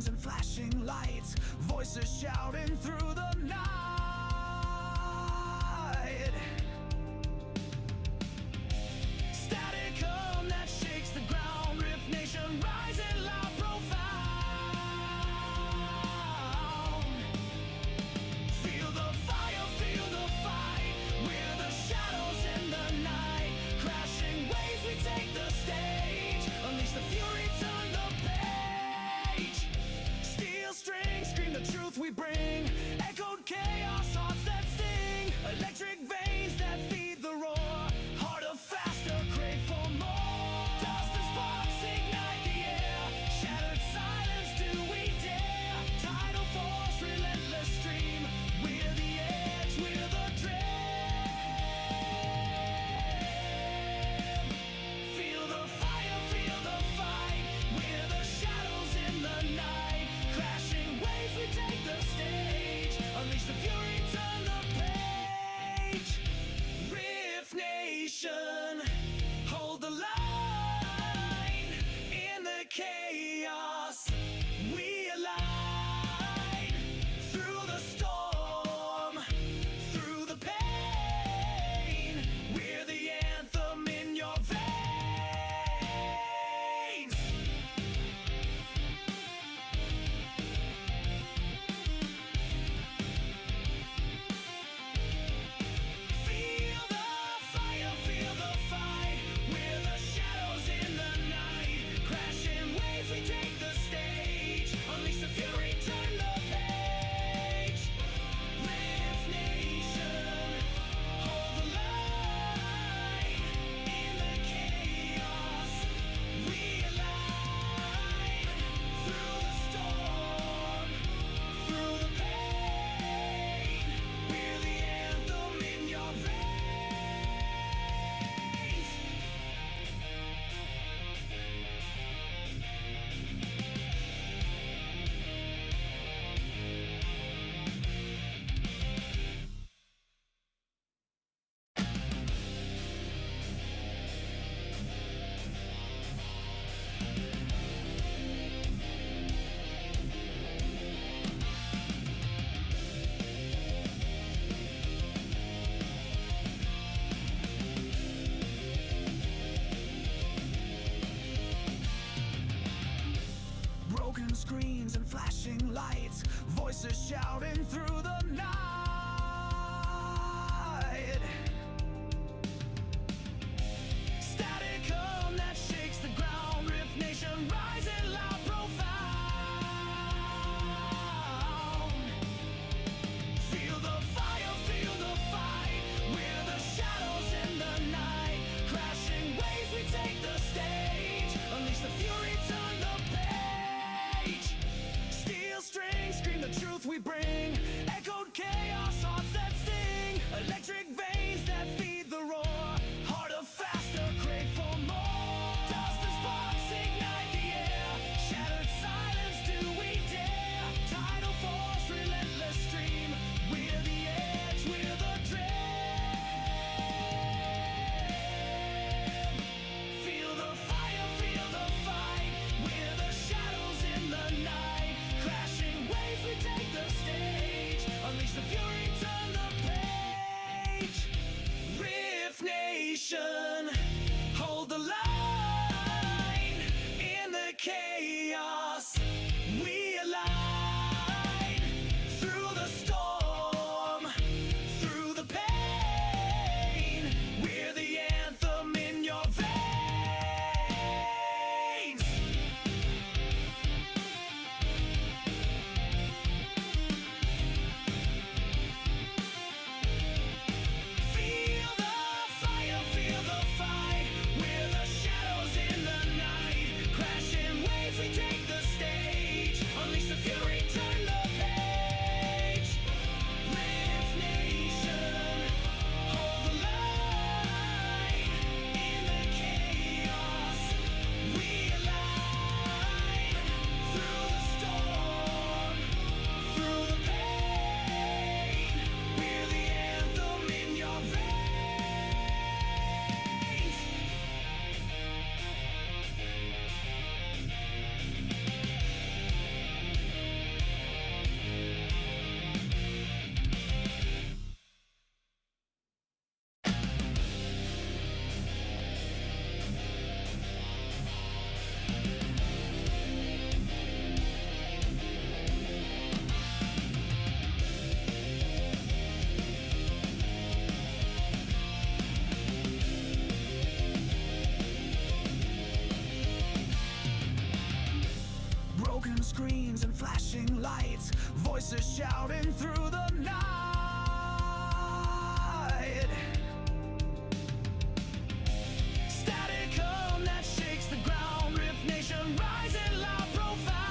screens and flashing lights, voices shouting through the night. Static hum that shakes the ground, Rift Nation rising loud, profound. Feel the fire, feel the fight, we're the shadows in the night. Crashing waves, we take the stage, unleash the fury, turn the page. Steel strings scream the truth we bring, echoed chaos, hearts that sting, electric veins that feed the roar, harder, faster, crave for more. Dust and sparks ignite the air, shattered silence, do we dare? Tidal force, relentless stream, we're the edge, we're the dream. Feel the fire, feel the fight, we're the shadows in the night. Crashing waves, we take the stage, unleash the fury, turn the page. Rift Nation, hold the line. In the chaos, we align. Through the storm, through the pain, we're the anthem in your veins. Feel the fire, feel the fight, we're the shadows in the night. Crashing waves, we take the stage, unleash the fury, turn the page. Rift Nation, hold the line. In the chaos, we align. Through the storm, through the pain, we're the anthem in your veins. Broken screens and flashing lights, voices shouting through the night. Static hum that shakes the ground, Rift Nation rising loud, profound. Feel the fire, feel the fight, we're the shadows in the night. Crashing waves, we take the stage, unleash the fury, turn the page. Steel strings scream the truth we bring, echo Broken screens and flashing lights, voices shouting through the night. Static hum that shakes the ground, Rift Nation rising loud, profound.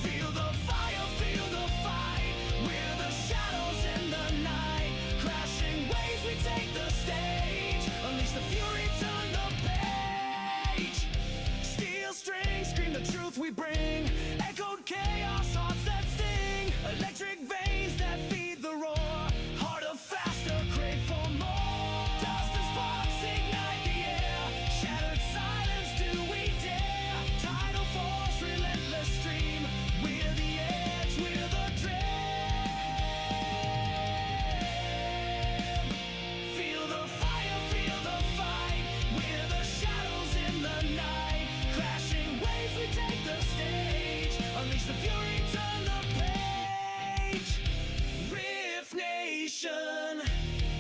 Feel the fire, feel the fight, we're the shadows in the night. Crashing waves, we take the stage, unleash the fury, turn the page. Steel strings scream the truth we bring, echoed chaos, hearts that sting. Electric veins that feed the roar, harder, faster, crave for more. Dust and sparks ignite the air, shattered silence, do we dare? Tidal force, relentless stream, we're the edge, we're the dream. Feel the fire, feel the fight, we're the shadows in the night. Crashing waves, we take the stage, unleash the fury, turn the page. Rift Nation,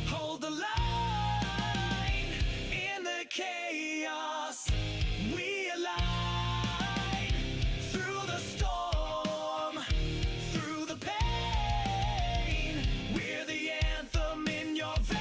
hold the line. In the chaos, we align. Through the storm, through the pain, we're the anthem in your veins.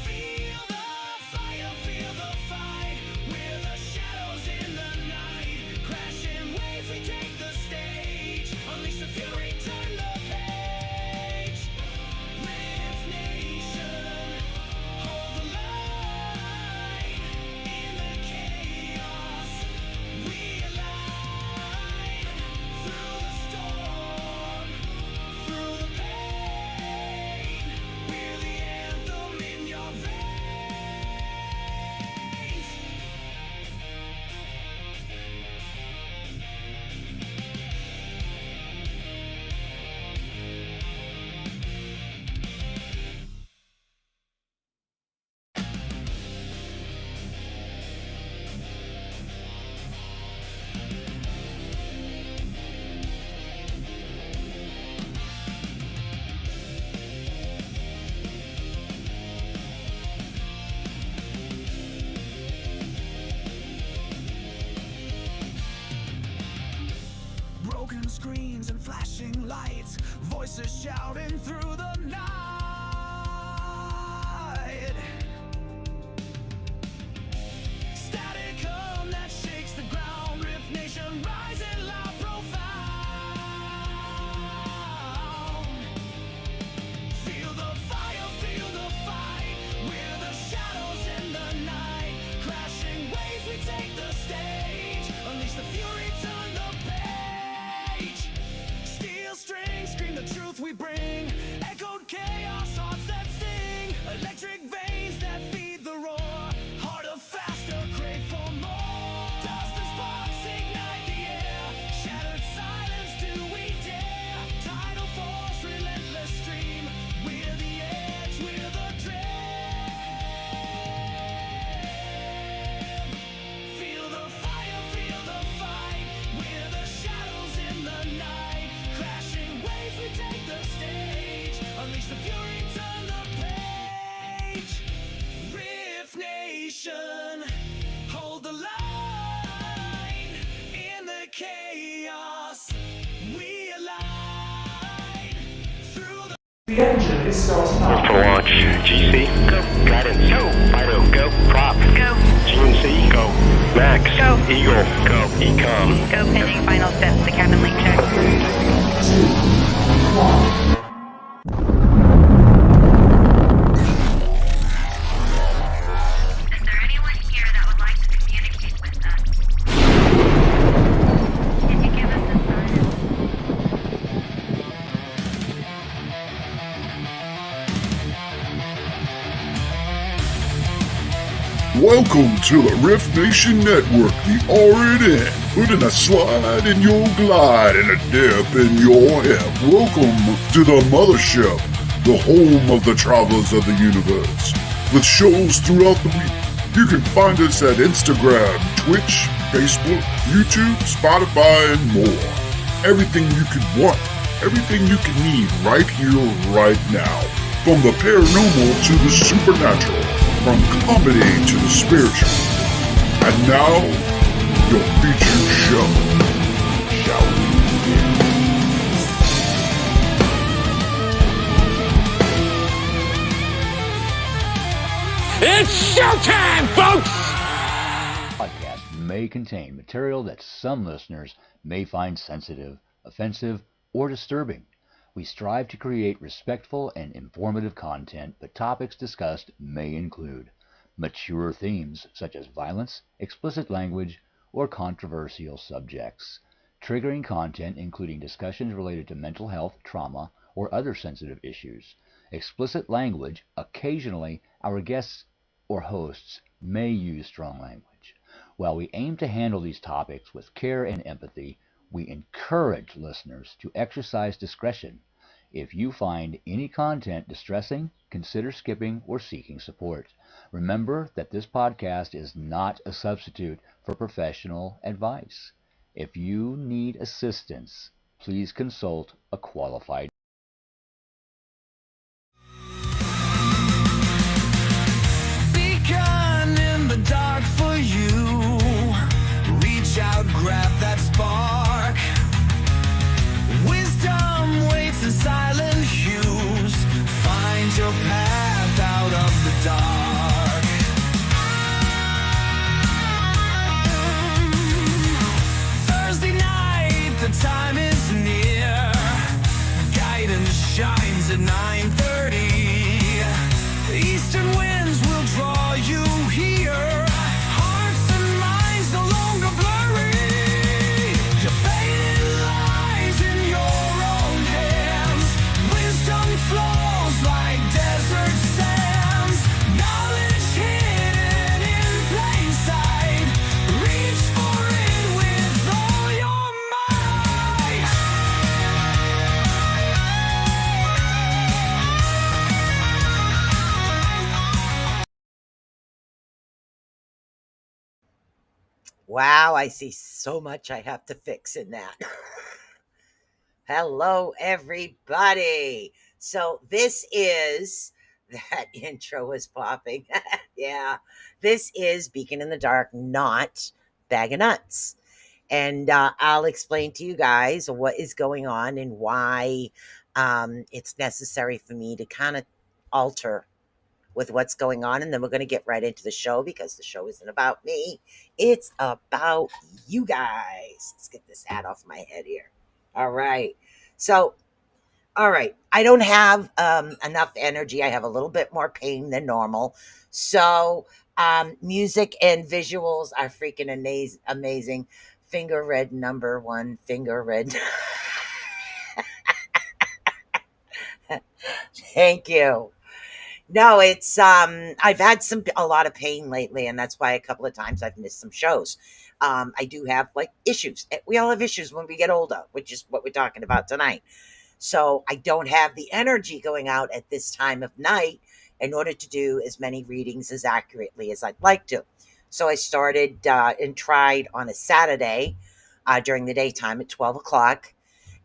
Feel the fire, feel the fight, we're the shadows in the night. Crashing waves, we take the stage, unleash the fury, turn the page. Rift Nation, hold the line. In the chaos, we align. Through the storm, through the pain, we're the anthem in your veins. Broken screens and flashing lights, voices shouting through the night. Static hum that shakes the ground, Rift Nation rising loud, profound. Feel the fire, feel the fight, we're the shadows in the night. Crashing waves, we take the stage, unleash the fury, turn the page. Steel strings scream the truth we bring, echoed chaos, hearts that sting. Electric veins that feed the roar, harder, faster, crave for more. Dust and sparks ignite the air, shattered silence, do we dare? Tidal force, relentless stream, we're the edge, we're the dream. Feel the fire, feel the fight, we're the shadows in the night. Crashing waves, we take the stage, unleash the fury, turn the page. Rift Nation, hold the line. In the chaos, we align. Through the The engine is starting up. For launch, GC, go. Guidance, go. Fido, go. Prop, go. GNC, go. Max, go. Eagle, go. Ecom, Go pending final steps to cabin link check. 3, 2, 1. Is there anyone here that would like to communicate with us? Can you give us a sign? Welcome to the Riff Nation Network, the RNN, putting a slide in your glide and a dip in your hip. Welcome to the mothership, the home of the travelers of the universe. With shows throughout the week, you can find us at Instagram, Twitch, Facebook, YouTube, Spotify, and more. Everything you could want, everything you can need right here, right now. From the paranormal to the supernatural, from comedy to the spiritual. And now, your featured show. Shall we begin? It's showtime, folks! Podcast may contain material that some listeners may find sensitive, offensive, or disturbing. We strive to create respectful and informative content, but topics discussed may include mature themes such as violence, explicit language, or controversial subjects, triggering content including discussions related to mental health, trauma, or other sensitive issues, explicit language. Occasionally, our guests or hosts may use strong language. While we aim to handle these topics with care and empathy, we encourage listeners to exercise discretion. If you find any content distressing, consider skipping or seeking support. Remember that this podcast is not a substitute for professional advice. If you need assistance, please consult a qualified. Becon in the dark for you. Reach out, grab that spark. Wisdom waits in silent hues. Find your path out of the dark. Thursday night, the time is near. Guidance shines at 9:30. Eastern winds will draw you here. Hearts and minds no longer blurry. Your fate lies in your own hands. Wisdom flows like desert sands. Knowledge hidden in plain sight. Reach for it with all your might. Wow, I see so much I have to fix in that. Hello, everybody. So this is that intro was popping. Yeah, this is Beacon in the Dark, not Bag of Nuts. And I'll explain to you guys what is going on and why it's necessary for me to kind of alter with what's going on. And then we're going to get right into the show because the show isn't about me. It's about you guys. Let's get this hat off my head here. All right. So, all right. I don't have enough energy. I have a little bit more pain than normal. So, music and visuals are freaking amazing. Finger red number one, finger red. Thank you. No, it's I've had a lot of pain lately, and that's why a couple of times I've missed some shows. I do have like issues. We all have issues when we get older, which is what we're talking about tonight. So I don't have the energy going out at this time of night in order to do as many readings as accurately as I'd like to. So I started and tried on a Saturday during the daytime at 12 o'clock,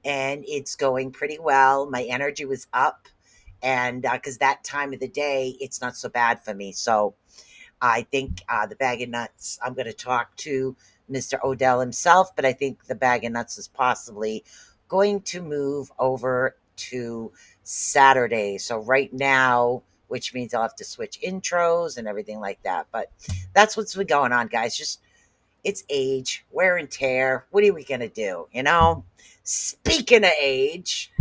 and it's going pretty well. My energy was up. And because that time of the day, it's not so bad for me. So I think the Bag of Nuts, I'm going to talk to Mr. Odell himself, but I think the Bag of Nuts is possibly going to move over to Saturday. So right now, which means I'll have to switch intros and everything like that. But that's what's been going on, guys. Just, it's age, wear and tear. What are we going to do? You know, speaking of age,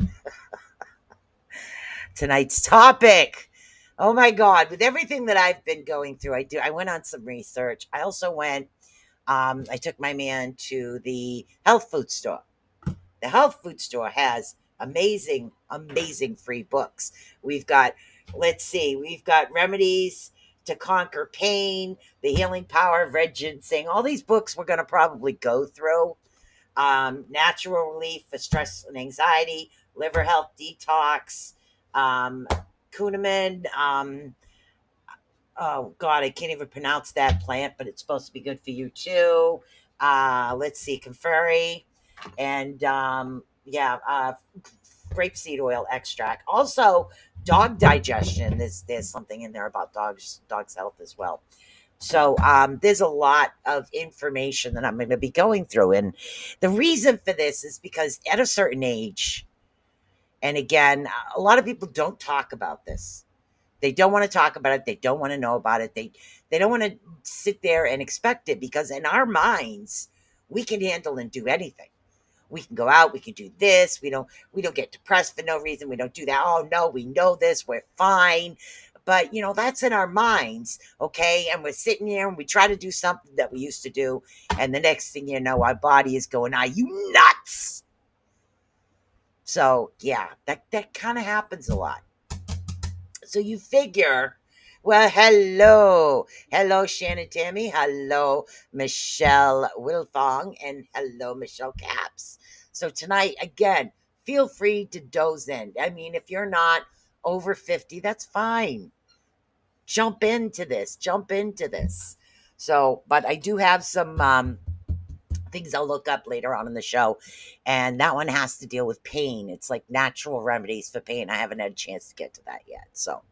tonight's topic. Oh my God. With everything that I've been going through, I went on some research. I also went, I took my man to the health food store. The health food store has amazing free books. We've got, let's see, we've got remedies to Conquer Pain, The Healing Power of Red Ginseng. All these books we're going to probably go through. Natural Relief for Stress and Anxiety, Liver Health Detox, Kuhneman. Oh God, I can't even pronounce that plant, but it's supposed to be good for you too. Let's see, Conferi, and grapeseed oil extract. Also, dog digestion. There's something in there about dogs health as well. So there's a lot of information that I'm going to be going through, and the reason for this is because at a certain age, and again, a lot of people don't talk about this. They don't want to talk about it. They don't want to know about it. They don't want to sit there and expect it, because in our minds, we can handle and do anything. We can go out, we can do this. We don't get depressed for no reason. We don't do that. Oh no, we know this, we're fine. But that's in our minds, okay? And we're sitting here and we try to do something that we used to do, and the next thing you know, our body is going, "Are you nuts?" So yeah, that kind of happens a lot. So you figure, well, hello, Shannon Tammy, hello, Michelle Wilfong, and hello, Michelle Caps. So tonight, again, feel free to doze in. I mean, if you're not over 50, that's fine. Jump into this. So, but I do have some things I'll look up later on in the show, and that one has to deal with pain. It's like natural remedies for pain. I haven't had a chance to get to that yet. So,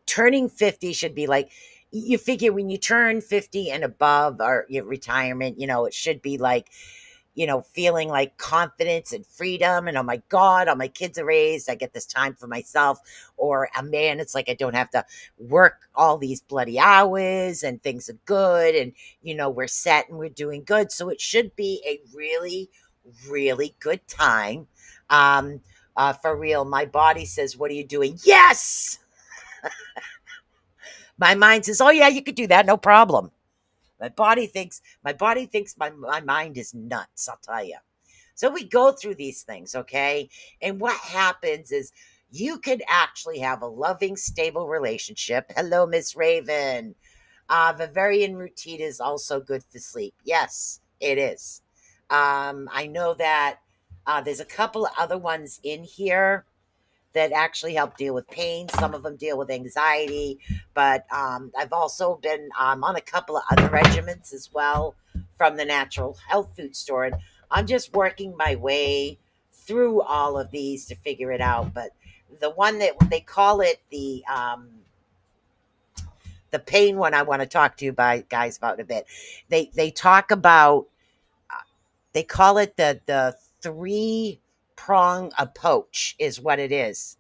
turning 50 should be like, you figure when you turn 50 and above, or your retirement, it should be like, feeling like confidence and freedom. And oh my God, all my kids are raised. I get this time for myself. Or a man, it's like I don't have to work all these bloody hours and things are good. And, we're set and we're doing good. So it should be a really, really good time. For real, my body says, "What are you doing?" Yes! My mind says, "Oh yeah, you could do that, no problem." My body thinks my mind is nuts, I'll tell you. So we go through these things, okay? And what happens is you could actually have a loving, stable relationship. Hello, Miss Raven. Bavarian routine is also good for sleep. Yes, it is. I know that there's a couple of other ones in here that actually help deal with pain. Some of them deal with anxiety, but I've also been on a couple of other regimens as well from the natural health food store. And I'm just working my way through all of these to figure it out. But the one that they call it the pain one, I want to talk to you guys about in a bit. They talk about, they call it the three prong approach is what it is.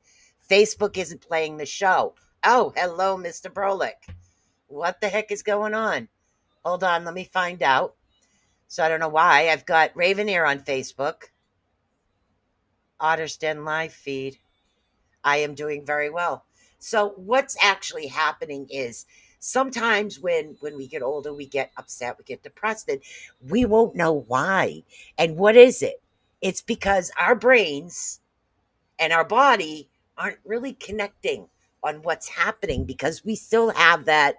Facebook isn't playing the show. Oh, hello, Mr. Brolick. What the heck is going on? Hold on, let me find out. So I don't know why. I've got Raven Ear on Facebook. Ottersden live feed. I am doing very well. So what's actually happening is sometimes when we get older, we get upset, we get depressed, and we won't know why. And what is it? It's because our brains and our body aren't really connecting on what's happening, because we still have that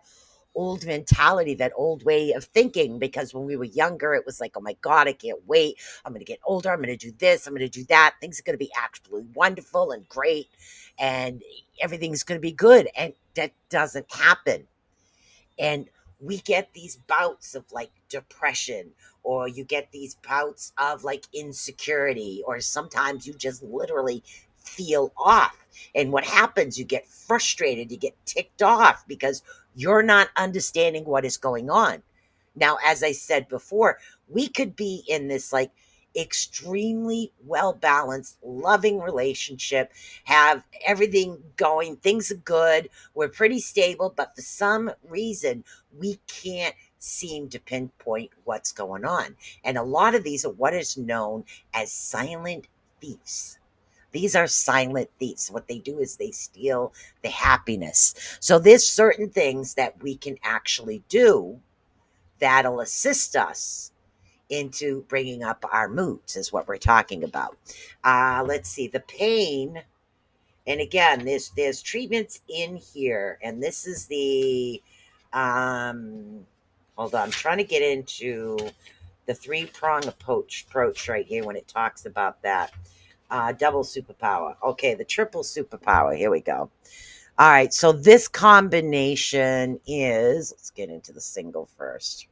old mentality, that old way of thinking. Because when we were younger, it was like, oh my God, I can't wait. I'm going to get older. I'm going to do this. I'm going to do that. Things are going to be absolutely wonderful and great. And everything's going to be good. And that doesn't happen. And we get these bouts of like depression, or you get these bouts of like insecurity, or sometimes you just literally feel off. And what happens, you get frustrated, you get ticked off because you're not understanding what is going on. Now, as I said before, we could be in this like extremely well balanced, loving relationship, have everything going, things are good, we're pretty stable, but for some reason, we can't seem to pinpoint what's going on. And a lot of these are what is known as silent thieves. These are silent thieves. What they do is they steal the happiness. So there's certain things that we can actually do that'll assist us into bringing up our moods, is what we're talking about. Let's see. The pain And again, there's treatments in here, and this is the hold on, I'm trying to get into the three-prong approach right here when it talks about that. Double superpower. Okay, the triple superpower. Here we go. All right, so this combination is, let's get into the single first.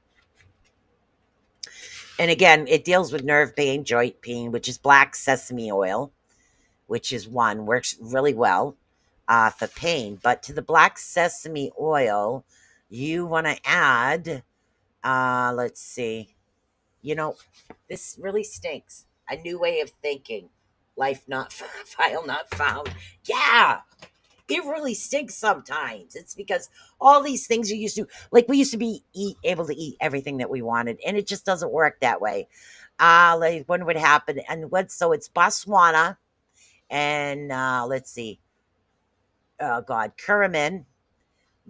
And again, it deals with nerve pain, joint pain, which is black sesame oil, which is one, works really well for pain. But to the black sesame oil, you want to add, let's see, you know, this really stinks. A new way of thinking. Life not file not found. Yeah, it really stinks sometimes. It's because all these things you used to, like we used to be able to eat everything that we wanted, and it just doesn't work that way. Like when would happen? And what? So it's Botswana, and let's see, oh God, curcumin,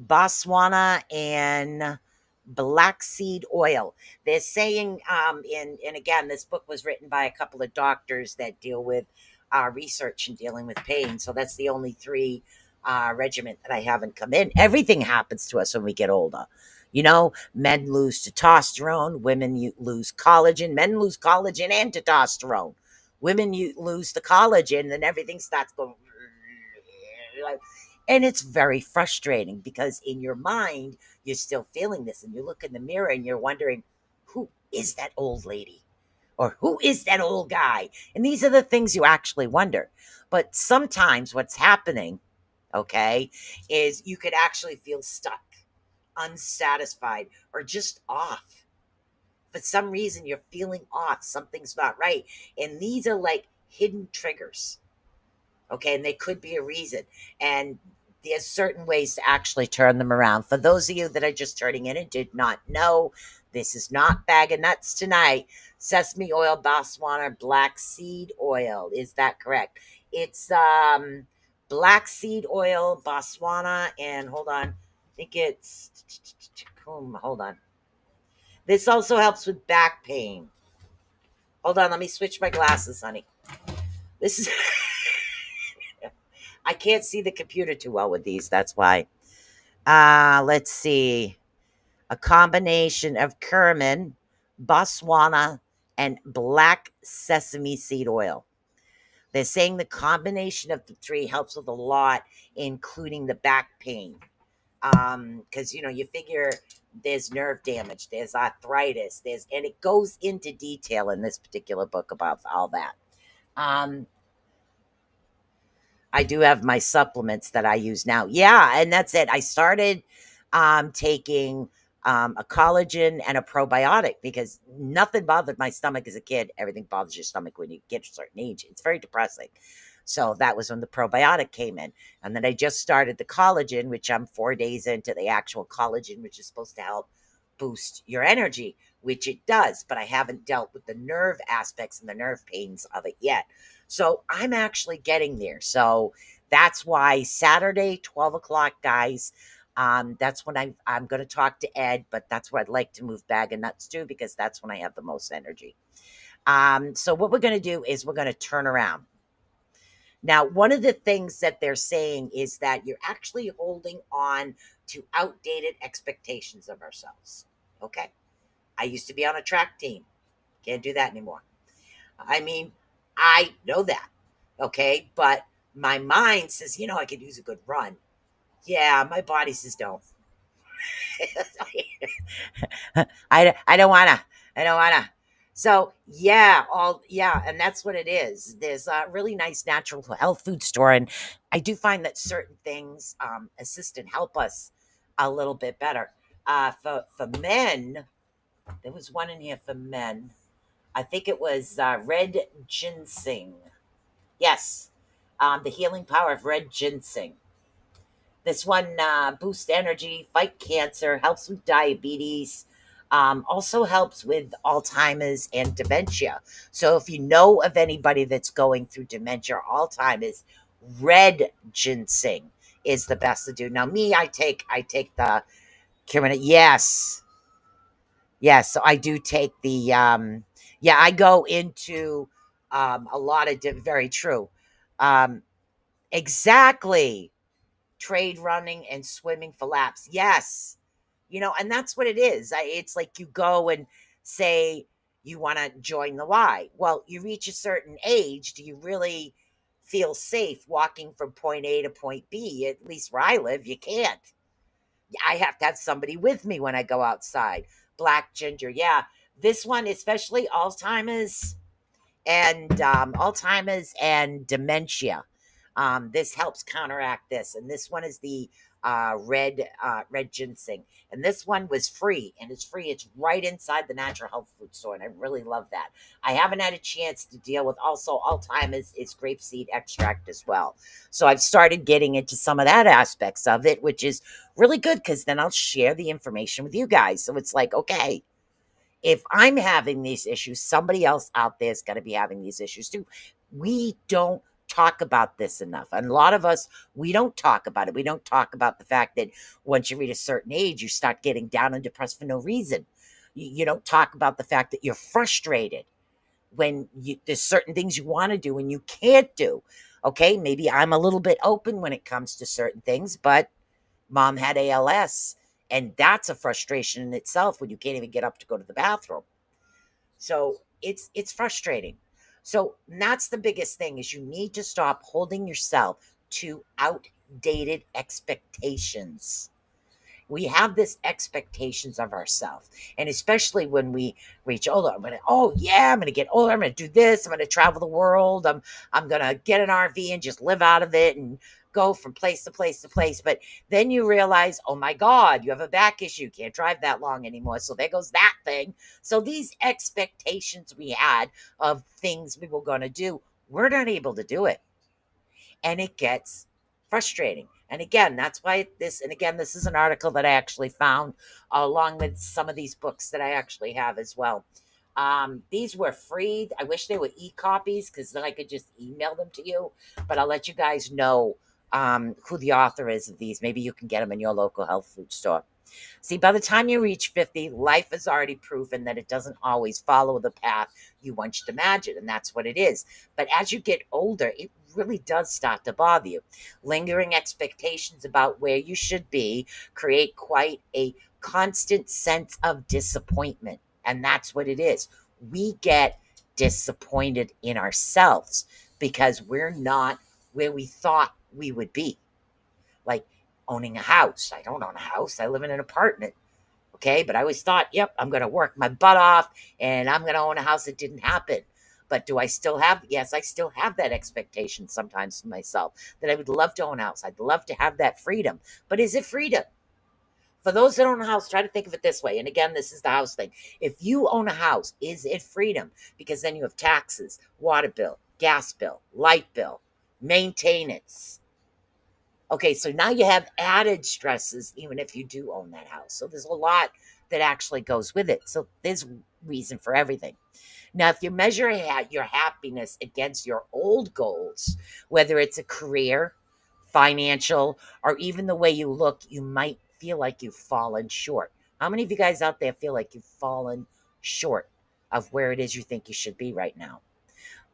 Botswana, and black seed oil. They're saying, and again, this book was written by a couple of doctors that deal with research and dealing with pain. So that's the only three regiment that I haven't come in. Everything happens to us when we get older. You know, men lose testosterone, women lose collagen, men lose collagen and testosterone. Women lose the collagen, and everything starts going like, and it's very frustrating because in your mind you're still feeling this, and you look in the mirror and you're wondering, who is that old lady, or who is that old guy? And these are the things you actually wonder. But sometimes what's happening, okay, is you could actually feel stuck, unsatisfied, or just off. For some reason you're feeling off, something's not right, and these are like hidden triggers. Okay, and they could be a reason. And there's certain ways to actually turn them around. For those of you that are just turning in and did not know, this is not bag of nuts tonight. Sesame oil, Botswana, black seed oil. Is that correct? It's black seed oil, Botswana, and hold on. I think it's hold on. This also helps with back pain. Hold on, let me switch my glasses, honey. This is I can't see the computer too well with these. That's why. Let's see. A combination of curcumin, Botswana, and black sesame seed oil. They're saying the combination of the three helps with a lot, including the back pain. Because you figure there's nerve damage, there's arthritis, and it goes into detail in this particular book about all that. I do have my supplements that I use now. Yeah, and that's it. I started taking a collagen and a probiotic because nothing bothered my stomach as a kid. Everything bothers your stomach when you get to a certain age. It's very depressing. So that was when the probiotic came in. And then I just started the collagen, which I'm 4 days into the actual collagen, which is supposed to help boost your energy, which it does. But I haven't dealt with the nerve aspects and the nerve pains of it yet. So I'm actually getting there. So that's why Saturday, 12 o'clock, guys. That's when I'm going to talk to Ed, but that's where I'd like to move Bag of Nuts to because that's when I have the most energy. So what we're going to do is we're going to turn around. Now, one of the things that they're saying is that you're actually holding on to outdated expectations of ourselves. Okay. I used to be on a track team. Can't do that anymore. I mean, I know that. Okay. But my mind says, I could use a good run. Yeah. My body says, don't. I don't wanna. I don't wanna. So yeah, and that's what it is. There's a really nice natural health food store, and I do find that certain things assist and help us a little bit better. For men, there was one in here for men. I think it was red ginseng. Yes, the healing power of red ginseng. This one boosts energy, fight cancer, helps with diabetes, also helps with Alzheimer's and dementia. So if you know of anybody that's going through dementia or Alzheimer's, red ginseng is the best to do. Now, me, I take the curcumin. Yes. So I do take the I go into a lot of very true. Um, Exactly. Trade running and swimming for laps. Yes. And that's what it is. It's like you go and say you want to join the Y. Well, you reach a certain age. Do you really feel safe walking from point A to point B? At least where I live, you can't. I have to have somebody with me when I go outside. Black ginger. Yeah. This one, especially Alzheimer's and dementia. This helps counteract this. And this one is the red ginseng. And this one was free, and it's free. It's right inside the natural health food store, and I really love that. I haven't had a chance to deal with also Alzheimer's is grapeseed extract as well. So I've started getting into some of that aspects of it, which is really good because then I'll share the information with you guys. So it's like, okay, if I'm having these issues, somebody else out there is going to be having these issues too. We don't talk about this enough. And a lot of us, we don't talk about it. We don't talk about the fact that once you reach a certain age, you start getting down and depressed for no reason. You don't talk about the fact that you're frustrated when there's certain things you want to do and you can't do. Okay, maybe I'm a little bit open when it comes to certain things, but mom had ALS, and that's a frustration in itself when you can't even get up to go to the bathroom. So it's frustrating. So that's the biggest thing is you need to stop holding yourself to outdated expectations. We have this expectations of ourselves, and especially when we reach older, I'm gonna get older, I'm gonna do this, I'm gonna travel the world, I'm gonna get an RV and just live out of it and go from place to place to place. But then you realize, oh my God, you have a back issue, can't drive that long anymore, so there goes that thing. So these expectations we had of things we were going to do, we're not able to do it, and it gets frustrating. And again, that's why this is an article that I actually found along with some of these books that I actually have as well. These were free. I wish they were e-copies because then I could just email them to you, but I'll let you guys know who the author is of these. Maybe you can get them in your local health food store. See, by the time you reach 50, life has already proven that it doesn't always follow the path you once imagined, and that's what it is. But as you get older, it really does start to bother you. Lingering expectations about where you should be create quite a constant sense of disappointment, and that's what it is. We get disappointed in ourselves because we're not where we thought we would be. Like owning a house. I don't own a house. I live in an apartment. Okay. But I always thought, yep, I'm going to work my butt off and I'm going to own a house. It didn't happen. But do I still have, yes, I still have that expectation sometimes for myself that I would love to own a house. I'd love to have that freedom. But is it freedom? For those that own a house, try to think of it this way. And again, this is the house thing. If you own a house, is it freedom? Because then you have taxes, water bill, gas bill, light bill, maintenance. Okay, so now you have added stresses, even if you do own that house. So there's a lot that actually goes with it. So there's reason for everything. Now, if you measure your happiness against your old goals, whether it's a career, financial, or even the way you look, you might feel like you've fallen short. How many of you guys out there feel like you've fallen short of where it is you think you should be right now?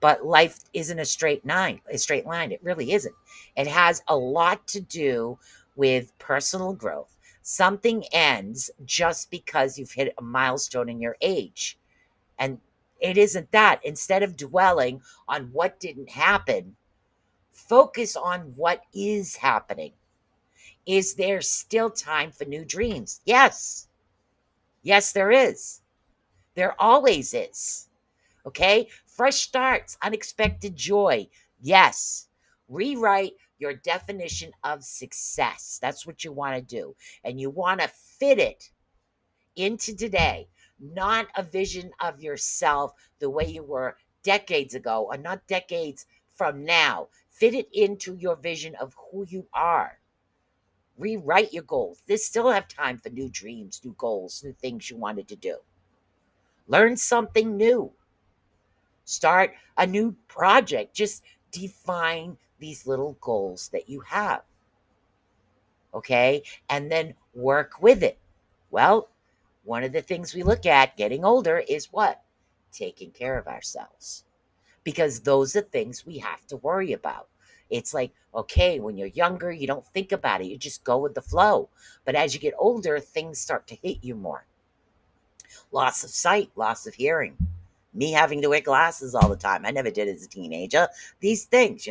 But life isn't a straight line. It really isn't. It has a lot to do with personal growth. Something ends just because you've hit a milestone in your age. And it isn't that. Instead of dwelling on what didn't happen, focus on what is happening. Is there still time for new dreams? Yes. Yes, there is. There always is. Okay? Fresh starts, unexpected joy. Yes. Rewrite your definition of success. That's what you want to do. And you want to fit it into today, not a vision of yourself the way you were decades ago or not decades from now. Fit it into your vision of who you are. Rewrite your goals. There's still have time for new dreams, new goals, new things you wanted to do. Learn something new. Start a new project. Just define these little goals that you have. Okay? And then work with it. Well, one of the things we look at getting older is what? Taking care of ourselves. Because those are things we have to worry about. It's like, okay, when you're younger, you don't think about it. You just go with the flow. But as you get older, things start to hit you more. Loss of sight, loss of hearing. Me having to wear glasses all the time. I never did as a teenager. These things,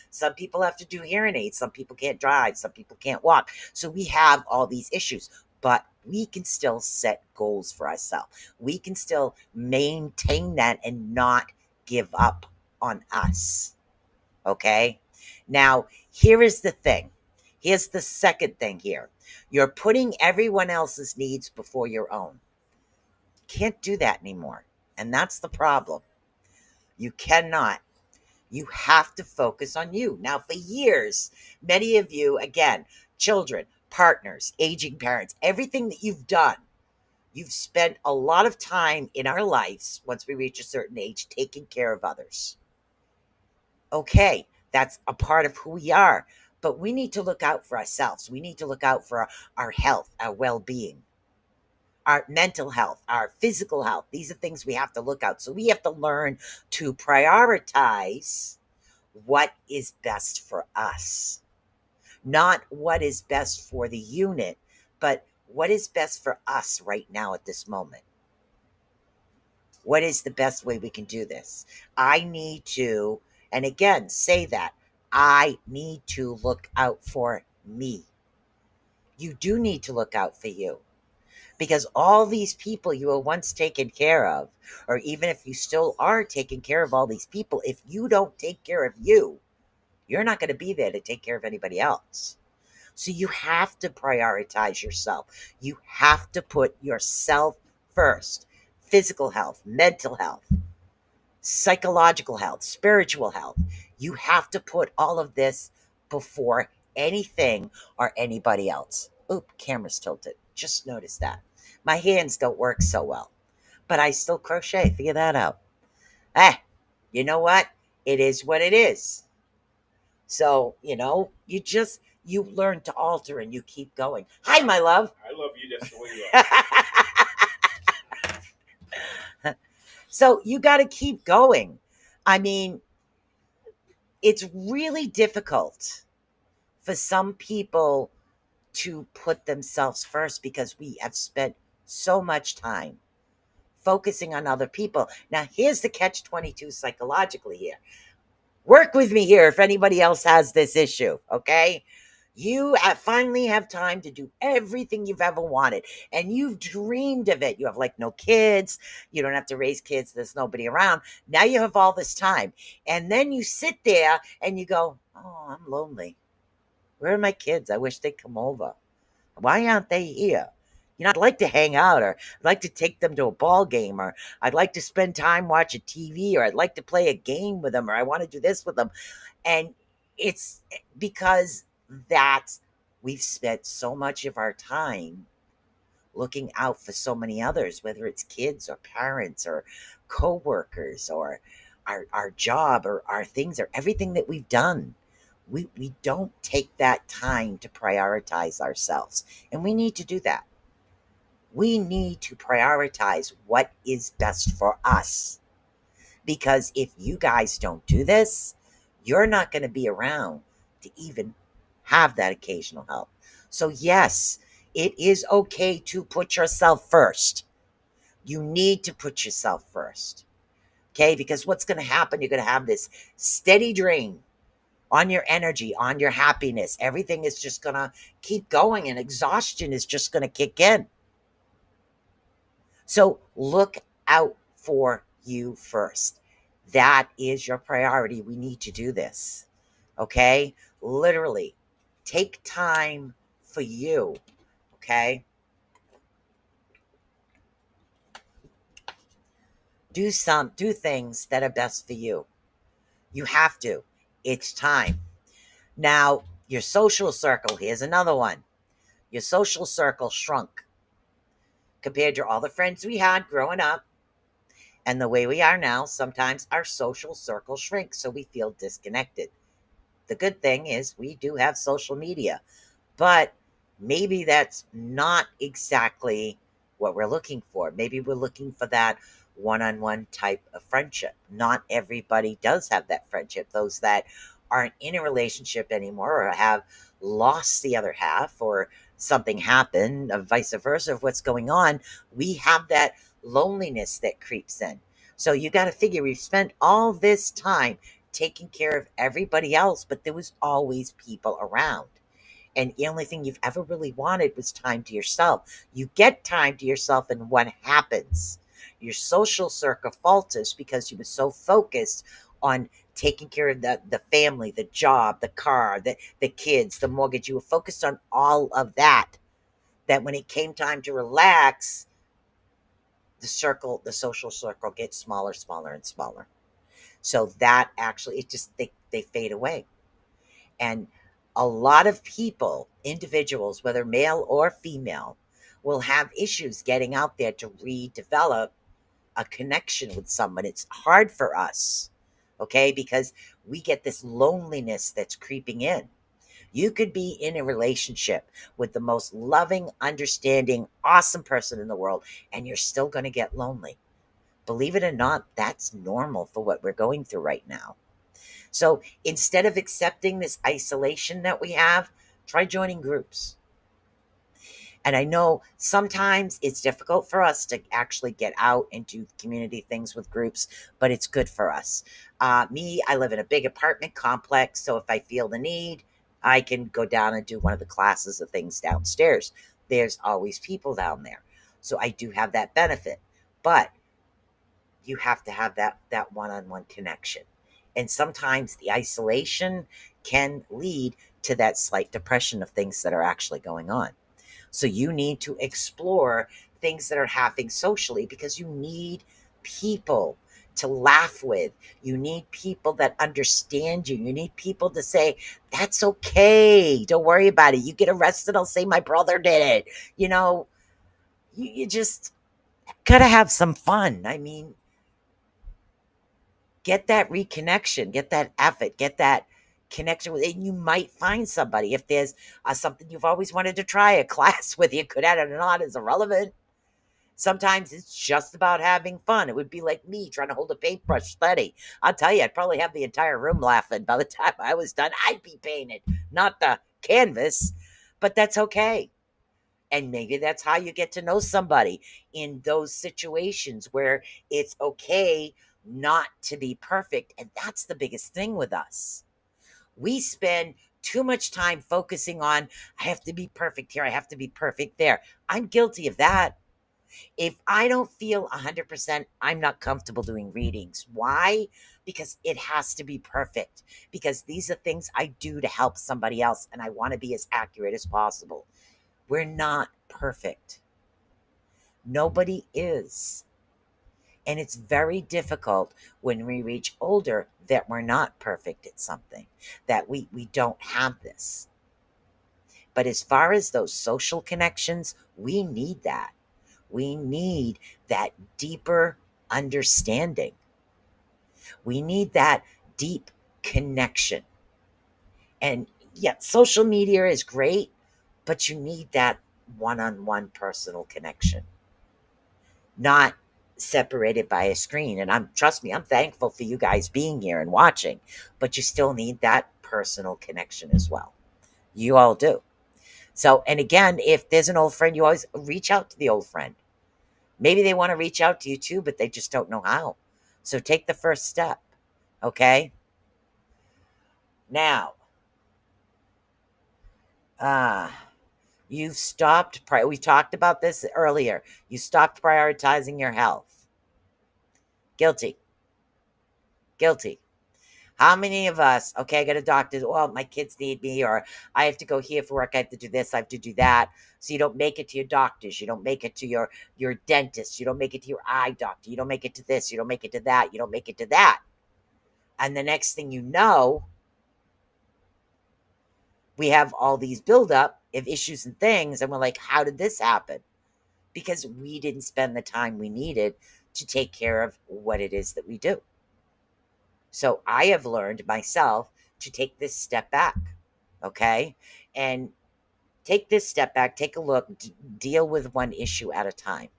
some people have to do hearing aids. Some people can't drive. Some people can't walk. So we have all these issues, but we can still set goals for ourselves. We can still maintain that and not give up on us. Okay. Now, here is the thing. Here's the second thing here. You're putting everyone else's needs before your own. Can't do that anymore. And that's the problem. You cannot. You have to focus on you. Now, for years, many of you, again, children, partners, aging parents, everything that you've done, you've spent a lot of time in our lives, once we reach a certain age, taking care of others. Okay, that's a part of who we are. But we need to look out for ourselves. We need to look out for our health, our well-being, our mental health, our physical health. These are things we have to look out. So we have to learn to prioritize what is best for us. Not what is best for the unit, but what is best for us right now at this moment. What is the best way we can do this? I need to, and again, say that, I need to look out for me. You do need to look out for you. Because all these people you were once taken care of, or even if you still are taking care of all these people, if you don't take care of you, you're not going to be there to take care of anybody else. So you have to prioritize yourself. You have to put yourself first. Physical health, mental health, psychological health, spiritual health. You have to put all of this before anything or anybody else. Oop, camera's tilted. Just noticed that. My hands don't work so well, but I still crochet. Figure that out. You know what? It is what it is. So, you learn to alter and you keep going. Hi, my love. I love you just the way you are. So you got to keep going. I mean, it's really difficult for some people to put themselves first because we have spent so much time focusing on other people. Now, here's the catch-22 psychologically here. Work with me here if anybody else has this issue, okay? You finally have time to do everything you've ever wanted, and you've dreamed of it. You have no kids. You don't have to raise kids. There's nobody around. Now you have all this time. And then you sit there and you go, oh, I'm lonely. Where are my kids? I wish they'd come over. Why aren't they here? I'd like to hang out, or I'd like to take them to a ball game, or I'd like to spend time watching TV, or I'd like to play a game with them, or I want to do this with them. And it's because we've spent so much of our time looking out for so many others, whether it's kids or parents or coworkers or our job or our things or everything that we've done. We don't take that time to prioritize ourselves, and we need to do that. We need to prioritize what is best for us. Because if you guys don't do this, you're not going to be around to even have that occasional help. So yes, it is okay to put yourself first. You need to put yourself first. Okay? Because what's going to happen, you're going to have this steady drain on your energy, on your happiness. Everything is just going to keep going, and exhaustion is just going to kick in. So look out for you first. That is your priority. We need to do this. Okay? Literally, take time for you. Okay? Do things that are best for you. You have to. It's time. Now, your social circle, here's another one. Your social circle shrunk compared to all the friends we had growing up. And the way we are now, sometimes our social circle shrinks, so we feel disconnected. The good thing is we do have social media, but maybe that's not exactly what we're looking for. Maybe we're looking for that one-on-one type of friendship. Not everybody does have that friendship. Those that aren't in a relationship anymore or have lost the other half or something happened, vice versa of what's going on, we have that loneliness that creeps in. So you got to figure we've spent all this time taking care of everybody else, but there was always people around. And the only thing you've ever really wanted was time to yourself. You get time to yourself, and what happens? Your social circle falters because you were so focused on taking care of the family, the job, the car, the kids, the mortgage. You were focused on all of that. That when it came time to relax, the social circle gets smaller, smaller, and smaller. So that actually, they fade away. And a lot of people, individuals, whether male or female, will have issues getting out there to redevelop a connection with someone. It's hard for us, okay, because we get this loneliness that's creeping in. You could be in a relationship with the most loving, understanding, awesome person in the world, and you're still going to get lonely. Believe it or not, that's normal for what we're going through right now. So instead of accepting this isolation that we have, try joining groups. And I know sometimes it's difficult for us to actually get out and do community things with groups, but it's good for us. I live in a big apartment complex, so if I feel the need, I can go down and do one of the classes of things downstairs. There's always people down there. So I do have that benefit. But you have to have that one-on-one connection. And sometimes the isolation can lead to that slight depression of things that are actually going on. So you need to explore things that are happening socially because you need people to laugh with. You need people that understand you. You need people to say, that's okay. Don't worry about it. You get arrested, I'll say my brother did it. You just got to have some fun. I mean, get that reconnection, get that effort, get that connection with, and you might find somebody. If there's something you've always wanted to try, a class, whether you're good at it or not is irrelevant. Sometimes it's just about having fun. It would be like me trying to hold a paintbrush steady. I'll tell you, I'd probably have the entire room laughing. By the time I was done, I'd be painted, not the canvas, but that's okay. And maybe that's how you get to know somebody in those situations where it's okay not to be perfect. And that's the biggest thing with us. We spend too much time focusing on, I have to be perfect here, I have to be perfect there. I'm guilty of that. If I don't feel 100%, I'm not comfortable doing readings. Why? Because it has to be perfect. Because these are things I do to help somebody else, and I want to be as accurate as possible. We're not perfect. Nobody is. And it's very difficult when we reach older that we're not perfect at something, that we don't have this. But as far as those social connections, we need that. We need that deeper understanding. We need that deep connection. And yet, social media is great, but you need that one-on-one personal connection, not separated by a screen. And trust me, I'm thankful for you guys being here and watching, but you still need that personal connection as well. You all do. So, and again, if there's an old friend, you always reach out to the old friend. Maybe they want to reach out to you too, but they just don't know how. So take the first step. Okay. Now, you've stopped, we talked about this earlier. You stopped prioritizing your health. Guilty. Guilty. How many of us, okay, I got a doctor, well, my kids need me, or I have to go here for work, I have to do this, I have to do that. So you don't make it to your doctors, you don't make it to your dentist, you don't make it to your eye doctor, you don't make it to this, you don't make it to that, you don't make it to that. And the next thing you know, we have all these buildup of issues and things, and we're like, how did this happen? Because we didn't spend the time we needed to take care of what it is that we do. So I have learned myself to take this step back, okay? And take this step back, take a look, deal with one issue at a time.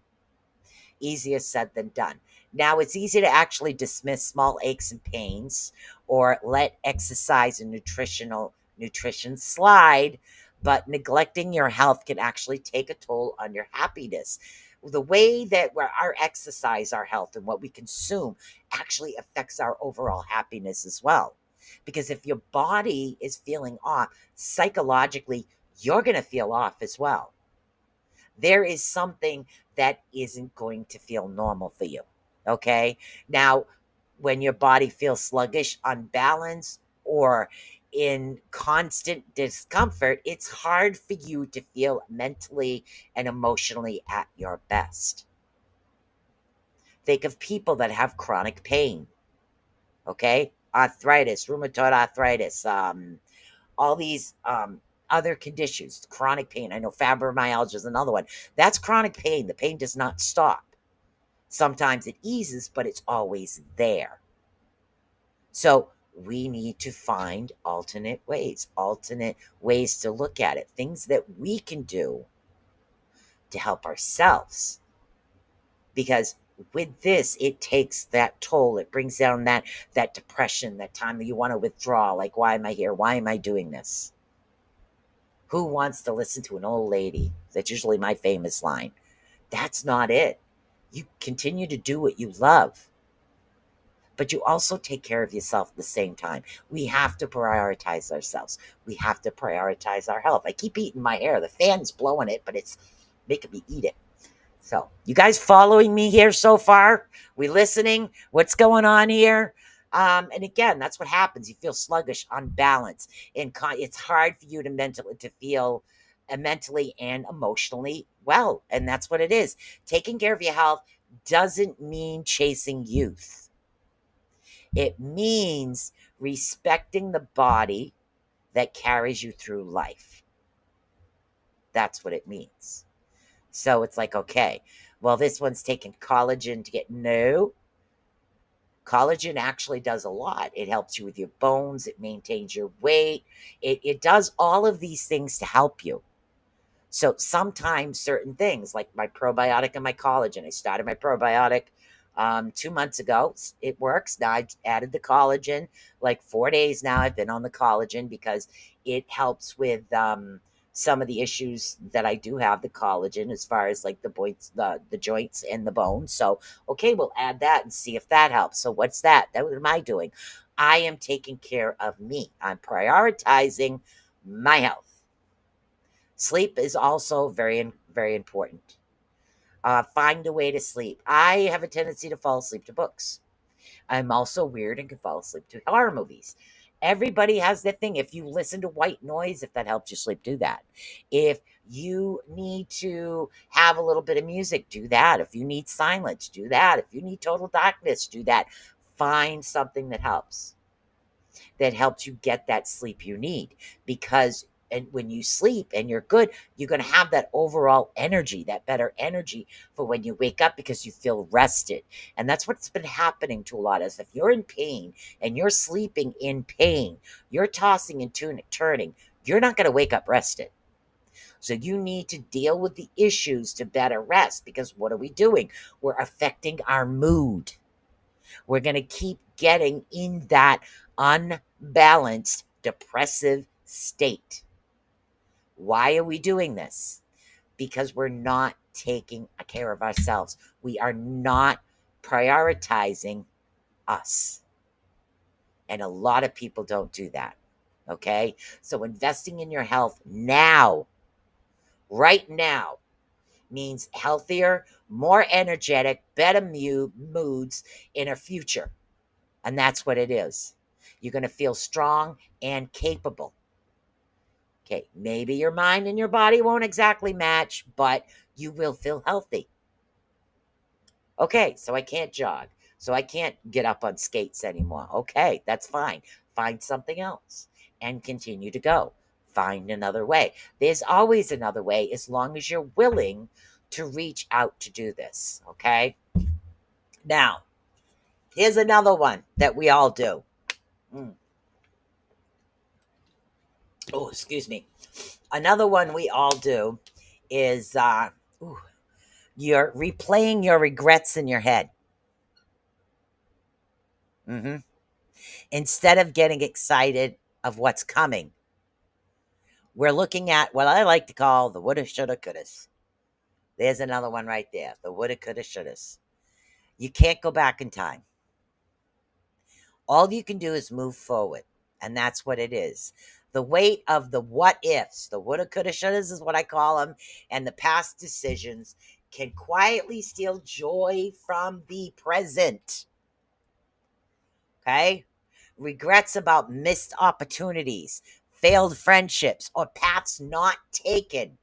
Easier said than done. Now, it's easy to actually dismiss small aches and pains or let exercise and nutrition slide, but neglecting your health can actually take a toll on your happiness. The way that our exercise, our health, and what we consume actually affects our overall happiness as well. Because if your body is feeling off, psychologically, you're going to feel off as well. There is something that isn't going to feel normal for you. Okay. Now, when your body feels sluggish, unbalanced, or in constant discomfort, it's hard for you to feel mentally and emotionally at your best. Think of people that have chronic pain. Okay. Arthritis, rheumatoid arthritis, all these other conditions, chronic pain. I know fibromyalgia is another one. That's chronic pain. The pain does not stop. Sometimes it eases, but it's always there. So we need to find alternate ways to look at it, things that we can do to help ourselves. Because with this, it takes that toll. It brings down that depression, that time that you want to withdraw. Like, why am I here? Why am I doing this? Who wants to listen to an old lady? That's usually my famous line. That's not it. You continue to do what you love, but you also take care of yourself at the same time. We have to prioritize ourselves. We have to prioritize our health. I keep eating my hair. The fan's blowing it, but it's making me eat it. So, you guys following me here so far? We listening? What's going on here? And again, that's what happens. You feel sluggish, unbalanced, and it's hard for you to feel mentally and emotionally well. And that's what it is. Taking care of your health doesn't mean chasing youth. It means respecting the body that carries you through life. That's what it means. So it's like, okay, well, this one's taking collagen to get. No. Collagen actually does a lot. It helps you with your bones. It maintains your weight. It does all of these things to help you. So sometimes certain things like my probiotic and my collagen, I started my probiotic 2 months ago. It works. Now I've added the collagen, like 4 days now. I've been on the collagen because it helps with some of the issues that I do have, the collagen, as far as like the joints and the bones. So, okay, we'll add that and see if that helps. So what's that? What am I doing? I am taking care of me. I'm prioritizing my health. Sleep is also very, very important. Find a way to sleep. I have a tendency to fall asleep to books. I'm also weird and can fall asleep to horror movies. Everybody has their thing. If you listen to white noise, if that helps you sleep, do that. If you need to have a little bit of music, do that. If you need silence, do that. If you need total darkness, do that. Find something that helps you get that sleep you need. Because when you sleep and you're good, you're going to have that overall energy, that better energy for when you wake up because you feel rested. And that's what's been happening to a lot of us. If you're in pain and you're sleeping in pain, you're tossing and turning, you're not going to wake up rested. So you need to deal with the issues to better rest, because what are we doing? We're affecting our mood. We're going to keep getting in that unbalanced, depressive state. Why are we doing this? Because we're not taking care of ourselves. We are not prioritizing us. And a lot of people don't do that. Okay? So investing in your health now, right now, means healthier, more energetic, better moods in our future. And that's what it is. You're going to feel strong and capable. Okay, maybe your mind and your body won't exactly match, but you will feel healthy. Okay, so I can't jog. So I can't get up on skates anymore. Okay, that's fine. Find something else and continue to go. Find another way. There's always another way as long as you're willing to reach out to do this. Okay? Now, here's another one that we all do. Oh, excuse me. Another one we all do is you're replaying your regrets in your head. Mm-hmm. Instead of getting excited of what's coming, we're looking at what I like to call the woulda, shoulda, couldas. There's another one right there. The woulda, coulda, shouldas. You can't go back in time. All you can do is move forward. And that's what it is. The weight of the what ifs, the woulda, coulda, shouldas is what I call them, and the past decisions can quietly steal joy from the present. Okay? Regrets about missed opportunities, failed friendships, or paths not taken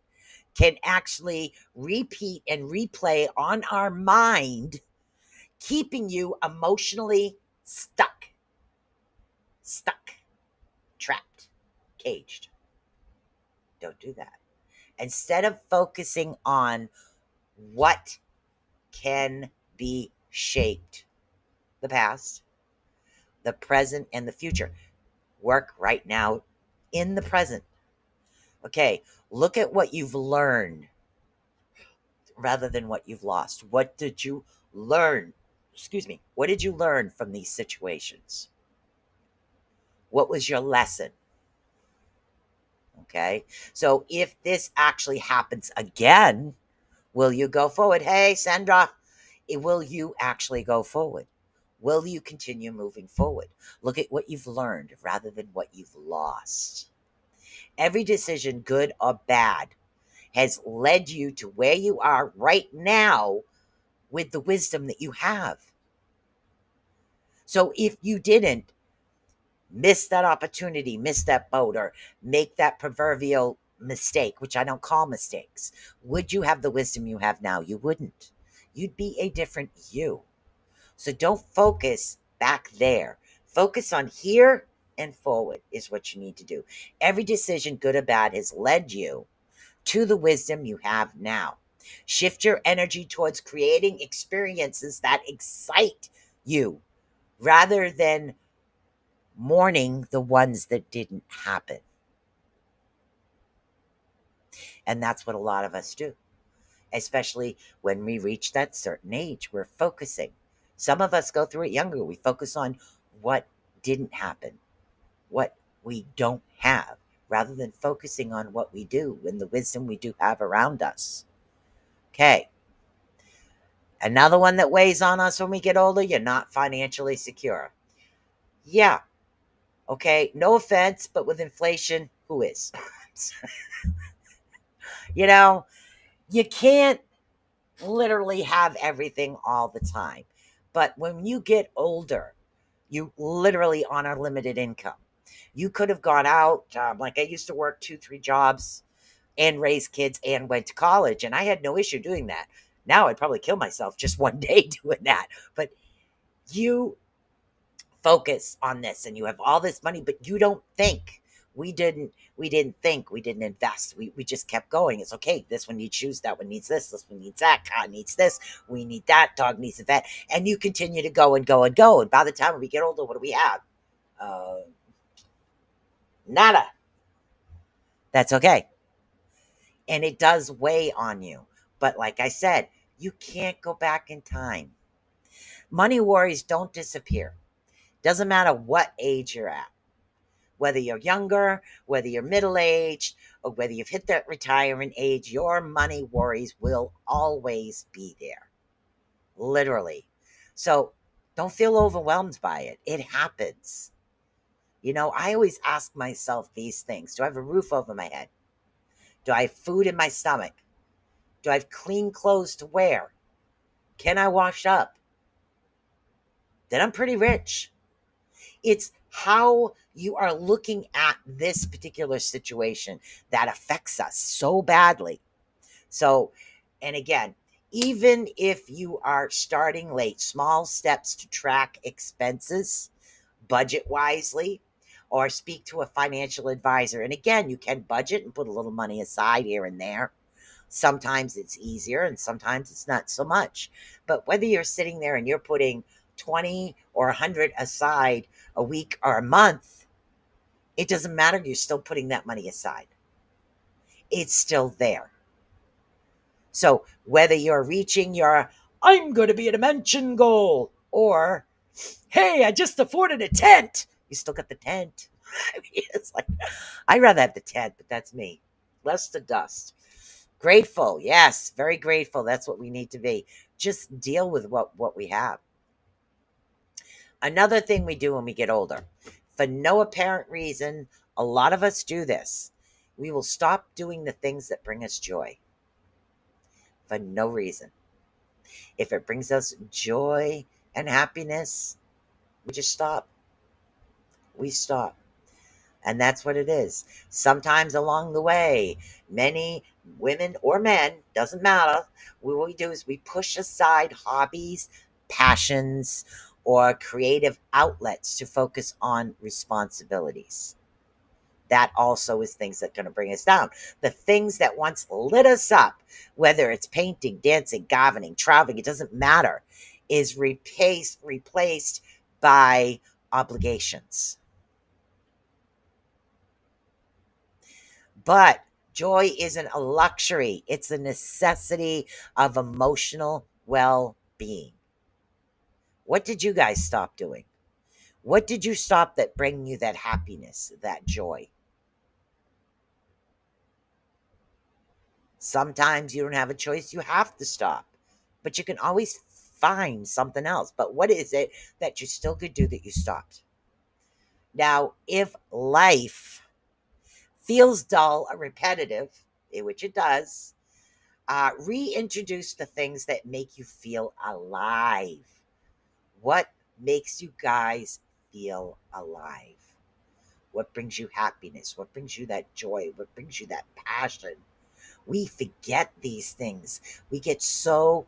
can actually repeat and replay on our mind, keeping you emotionally stuck, trapped, caged. Don't do that. Instead of focusing on what can be shaped, the past, the present, and the future, work right now in the present. Okay, look at what you've learned rather than what you've lost. What did you learn? Excuse me. What did you learn from these situations? What was your lesson? Okay, so if this actually happens again, will you go forward? Hey, Sandra, will you actually go forward? Will you continue moving forward? Look at what you've learned rather than what you've lost. Every decision, good or bad, has led you to where you are right now with the wisdom that you have. So if you didn't miss that opportunity, miss that boat, or make that proverbial mistake, which I don't call mistakes, would you have the wisdom you have now? You wouldn't. You'd be a different you. So don't focus back there. Focus on here and forward is what you need to do. Every decision, good or bad, has led you to the wisdom you have now. Shift your energy towards creating experiences that excite you rather than mourning the ones that didn't happen. And that's what a lot of us do, especially when we reach that certain age. We're focusing. Some of us go through it younger. We focus on what didn't happen, what we don't have, rather than focusing on what we do and the wisdom we do have around us. Okay. Another one that weighs on us when we get older, you're not financially secure. Yeah. Okay. No offense, but with inflation, who is? You know, you can't literally have everything all the time. But when you get older, you literally on a limited income. You could have gone out, like I used to work 2, 3 jobs and raise kids and went to college, and I had no issue doing that. Now I'd probably kill myself just one day doing that. But you focus on this and you have all this money, but you don't think. We didn't think, we didn't invest. We just kept going. It's okay. This one needs shoes, that one needs this one needs that, car needs this, we need that, dog needs a vet. And you continue to go and go and go. And by the time we get older, what do we have? Nada. That's okay. And it does weigh on you. But like I said, you can't go back in time. Money worries don't disappear. Doesn't matter what age you're at. Whether you're younger, whether you're middle-aged, or whether you've hit that retirement age, your money worries will always be there. Literally. So don't feel overwhelmed by it. It happens. You know, I always ask myself these things. Do I have a roof over my head? Do I have food in my stomach? Do I have clean clothes to wear? Can I wash up? Then I'm pretty rich. It's how you are looking at this particular situation that affects us so badly. So, and again, even if you are starting late, small steps to track expenses, budget wisely, or speak to a financial advisor. And again, you can budget and put a little money aside here and there. Sometimes it's easier and sometimes it's not so much. But whether you're sitting there and you're putting 20 or 100 aside a week or a month, it doesn't matter. You're still putting that money aside. It's still there. So whether you're reaching your I'm going to be a dimension goal, or Hey, I just afforded a tent. You still got the tent. I mean, it's like, I'd rather have the tent, but that's me. Less the dust. Grateful. Yes, very grateful. That's what we need to be. Just deal with what we have. Another thing we do when we get older, for no apparent reason, a lot of us do this. We will stop doing the things that bring us joy for no reason. If it brings us joy and happiness, we just stop. We stop. And that's what it is. Sometimes along the way, many women or men, doesn't matter, what we do is we push aside hobbies, passions, or creative outlets to focus on responsibilities. That also is things that are going to bring us down. The things that once lit us up, whether it's painting, dancing, gardening, traveling, it doesn't matter, is replaced by obligations. But joy isn't a luxury, it's a necessity of emotional well being. What did you guys stop doing? What did you stop that bring you that happiness, that joy? Sometimes you don't have a choice, you have to stop. But you can always find something else. But what is it that you still could do that you stopped? Now, if life feels dull or repetitive, which it does, reintroduce the things that make you feel alive. What makes you guys feel alive? What brings you happiness? What brings you that joy? What brings you that passion? We forget these things. We get so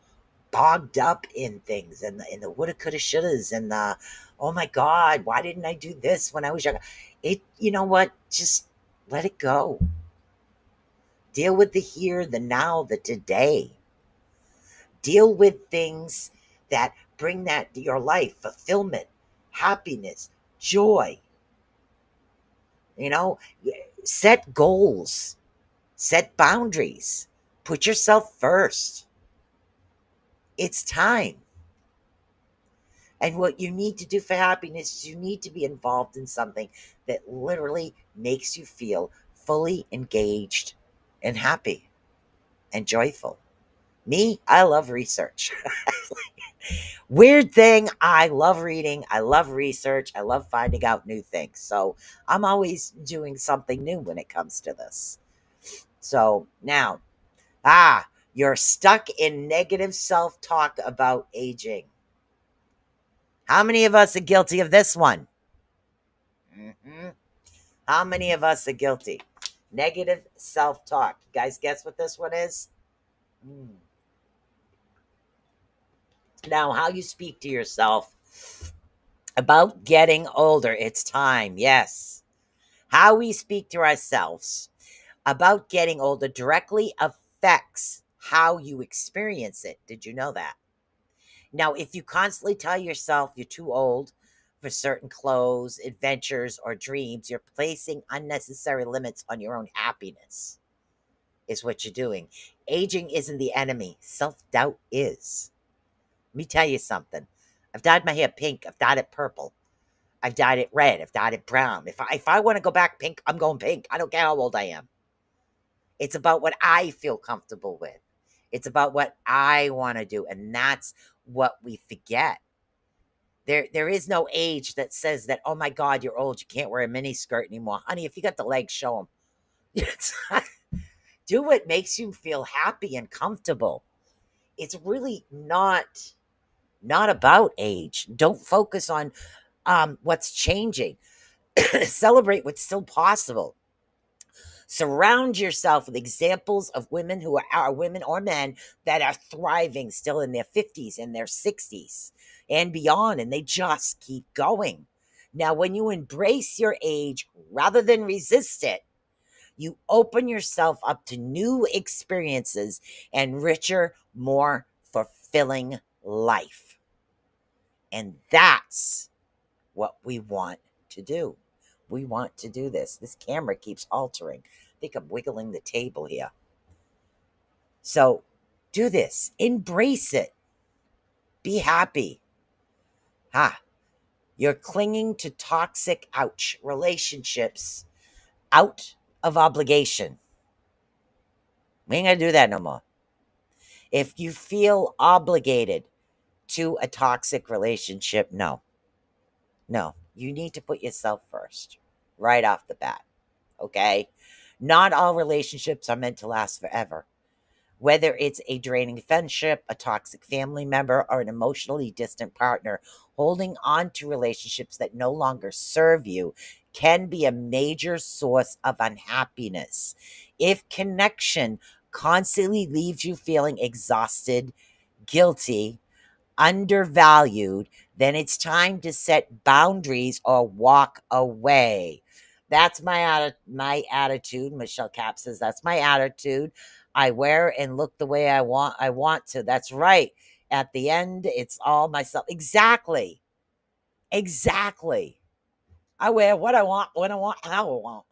bogged up in things and the woulda, coulda, shouldas and the, oh my God, why didn't I do this when I was younger? You know what? Just let it go. Deal with the here, the now, the today. Deal with things that bring that to your life, fulfillment, happiness, joy. You know, set goals, set boundaries, put yourself first. It's time. And what you need to do for happiness is you need to be involved in something that literally makes you feel fully engaged and happy and joyful. Me, I love research. Weird thing, I love reading, I love research, I love finding out new things. So I'm always doing something new when it comes to this. So now, you're stuck in negative self talk about aging. How many of us are guilty of this one? Mm-hmm. How many of us are guilty? Negative self talk. You guys guess what this one is? Now, how you speak to yourself about getting older. It's time. Yes. How we speak to ourselves about getting older directly affects how you experience it. Did you know that? Now, if you constantly tell yourself you're too old for certain clothes, adventures, or dreams, you're placing unnecessary limits on your own happiness, is what you're doing. Aging isn't the enemy, self doubt is. Let me tell you something. I've dyed my hair pink, I've dyed it purple. I've dyed it red. I've dyed it brown. If I want to go back pink, I'm going pink. I don't care how old I am. It's about what I feel comfortable with. It's about what I want to do. And that's what we forget. There is no age that says that, oh my God, you're old. You can't wear a mini skirt anymore. Honey, if you got the legs, show them. Do what makes you feel happy and comfortable. It's really not about age. Don't focus on what's changing. Celebrate what's still possible. Surround yourself with examples of women who are women or men that are thriving still in their 50s and their 60s and beyond, and they just keep going. Now, when you embrace your age rather than resist it, you open yourself up to new experiences and richer, more fulfilling life. And that's what we want to do. We want to do this. This camera keeps altering. I think I'm wiggling the table here. So do this. Embrace it. Be happy. You're clinging to toxic, relationships out of obligation. We ain't gonna do that no more. If you feel obligated to a toxic relationship, no. You need to put yourself first right off the bat. Okay? Not all relationships are meant to last forever. Whether it's a draining friendship, a toxic family member, or an emotionally distant partner, holding on to relationships that no longer serve you can be a major source of unhappiness. If connection constantly leaves you feeling exhausted, guilty, undervalued, then it's time to set boundaries or walk away. That's my attitude. Michelle Cap says that's my attitude. I wear and look the way I want to. That's right. At the end, it's all myself. Exactly. I wear what I want, when I want, how I want.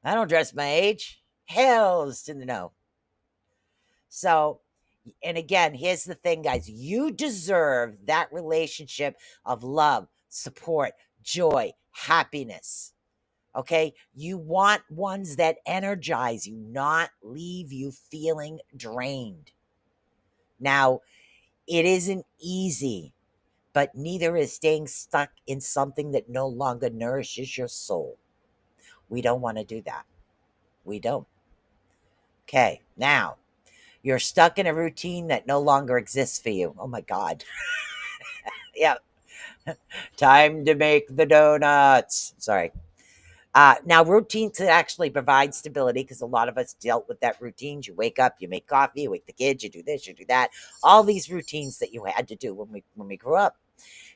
I don't dress my age. Hells to the no. So, and again, here's the thing, guys. You deserve that relationship of love, support, joy, happiness. Okay? You want ones that energize you, not leave you feeling drained. Now, it isn't easy, but neither is staying stuck in something that no longer nourishes your soul. We don't want to do that. We don't. Okay, now you're stuck in a routine that no longer exists for you. Oh my God. Yeah. Time to make the donuts. Sorry. Now, routines that actually provide stability, because a lot of us dealt with that routines. You wake up, you make coffee, you wake the kids, you do this, you do that. All these routines that you had to do when we grew up.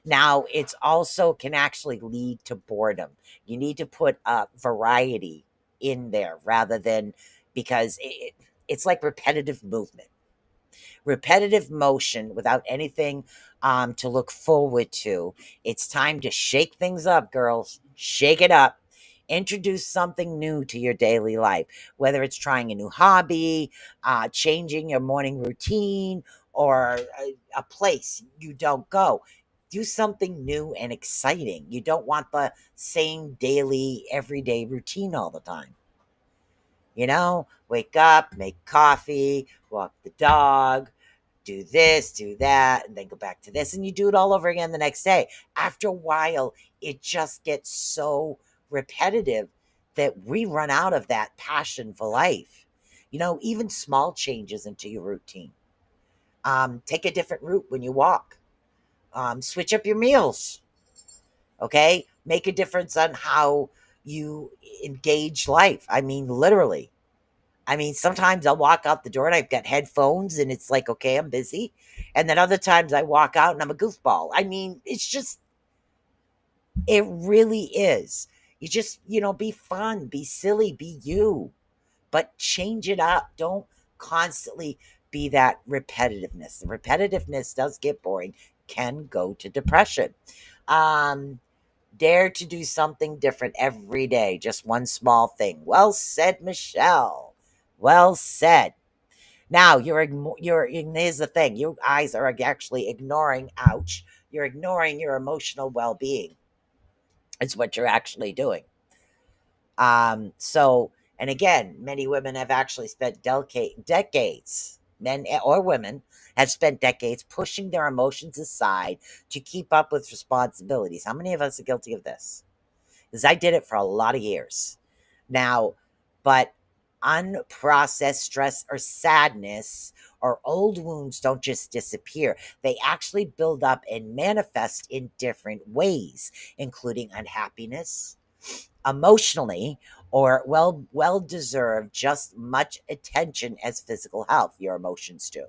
Now, it's also can actually lead to boredom. You need to put variety in there rather than because it's like repetitive movement. Repetitive motion without anything to look forward to. It's time to shake things up, girls. Shake it up. Introduce something new to your daily life, whether it's trying a new hobby, changing your morning routine, or a place you don't go. Do something new and exciting. You don't want the same daily, everyday routine all the time. Wake up, make coffee, walk the dog, do this, do that, and then go back to this. And you do it all over again the next day. After a while, it just gets so repetitive that we run out of that passion for life. Even small changes into your routine. Take a different route when you walk. Switch up your meals. Okay? Make a difference on how you engage life. I mean, literally. Sometimes I'll walk out the door and I've got headphones and it's like, okay, I'm busy. And then other times I walk out and I'm a goofball. It's just, it really is. You just, be fun, be silly, be you, but change it up. Don't constantly be that repetitiveness. The repetitiveness does get boring, can go to depression. Dare to do something different every day, just one small thing. Well said, Michelle. Well said. Now here's the thing. You guys are actually ignoring, ouch, you're ignoring your emotional well-being. It's what you're actually doing. And again, many women have actually spent decades, men or women, have spent decades pushing their emotions aside to keep up with responsibilities. How many of us are guilty of this? Because I did it for a lot of years. Now, but unprocessed stress or sadness or old wounds don't just disappear. They actually build up and manifest in different ways, including unhappiness, emotionally, or well deserved just much attention as physical health. Your emotions do.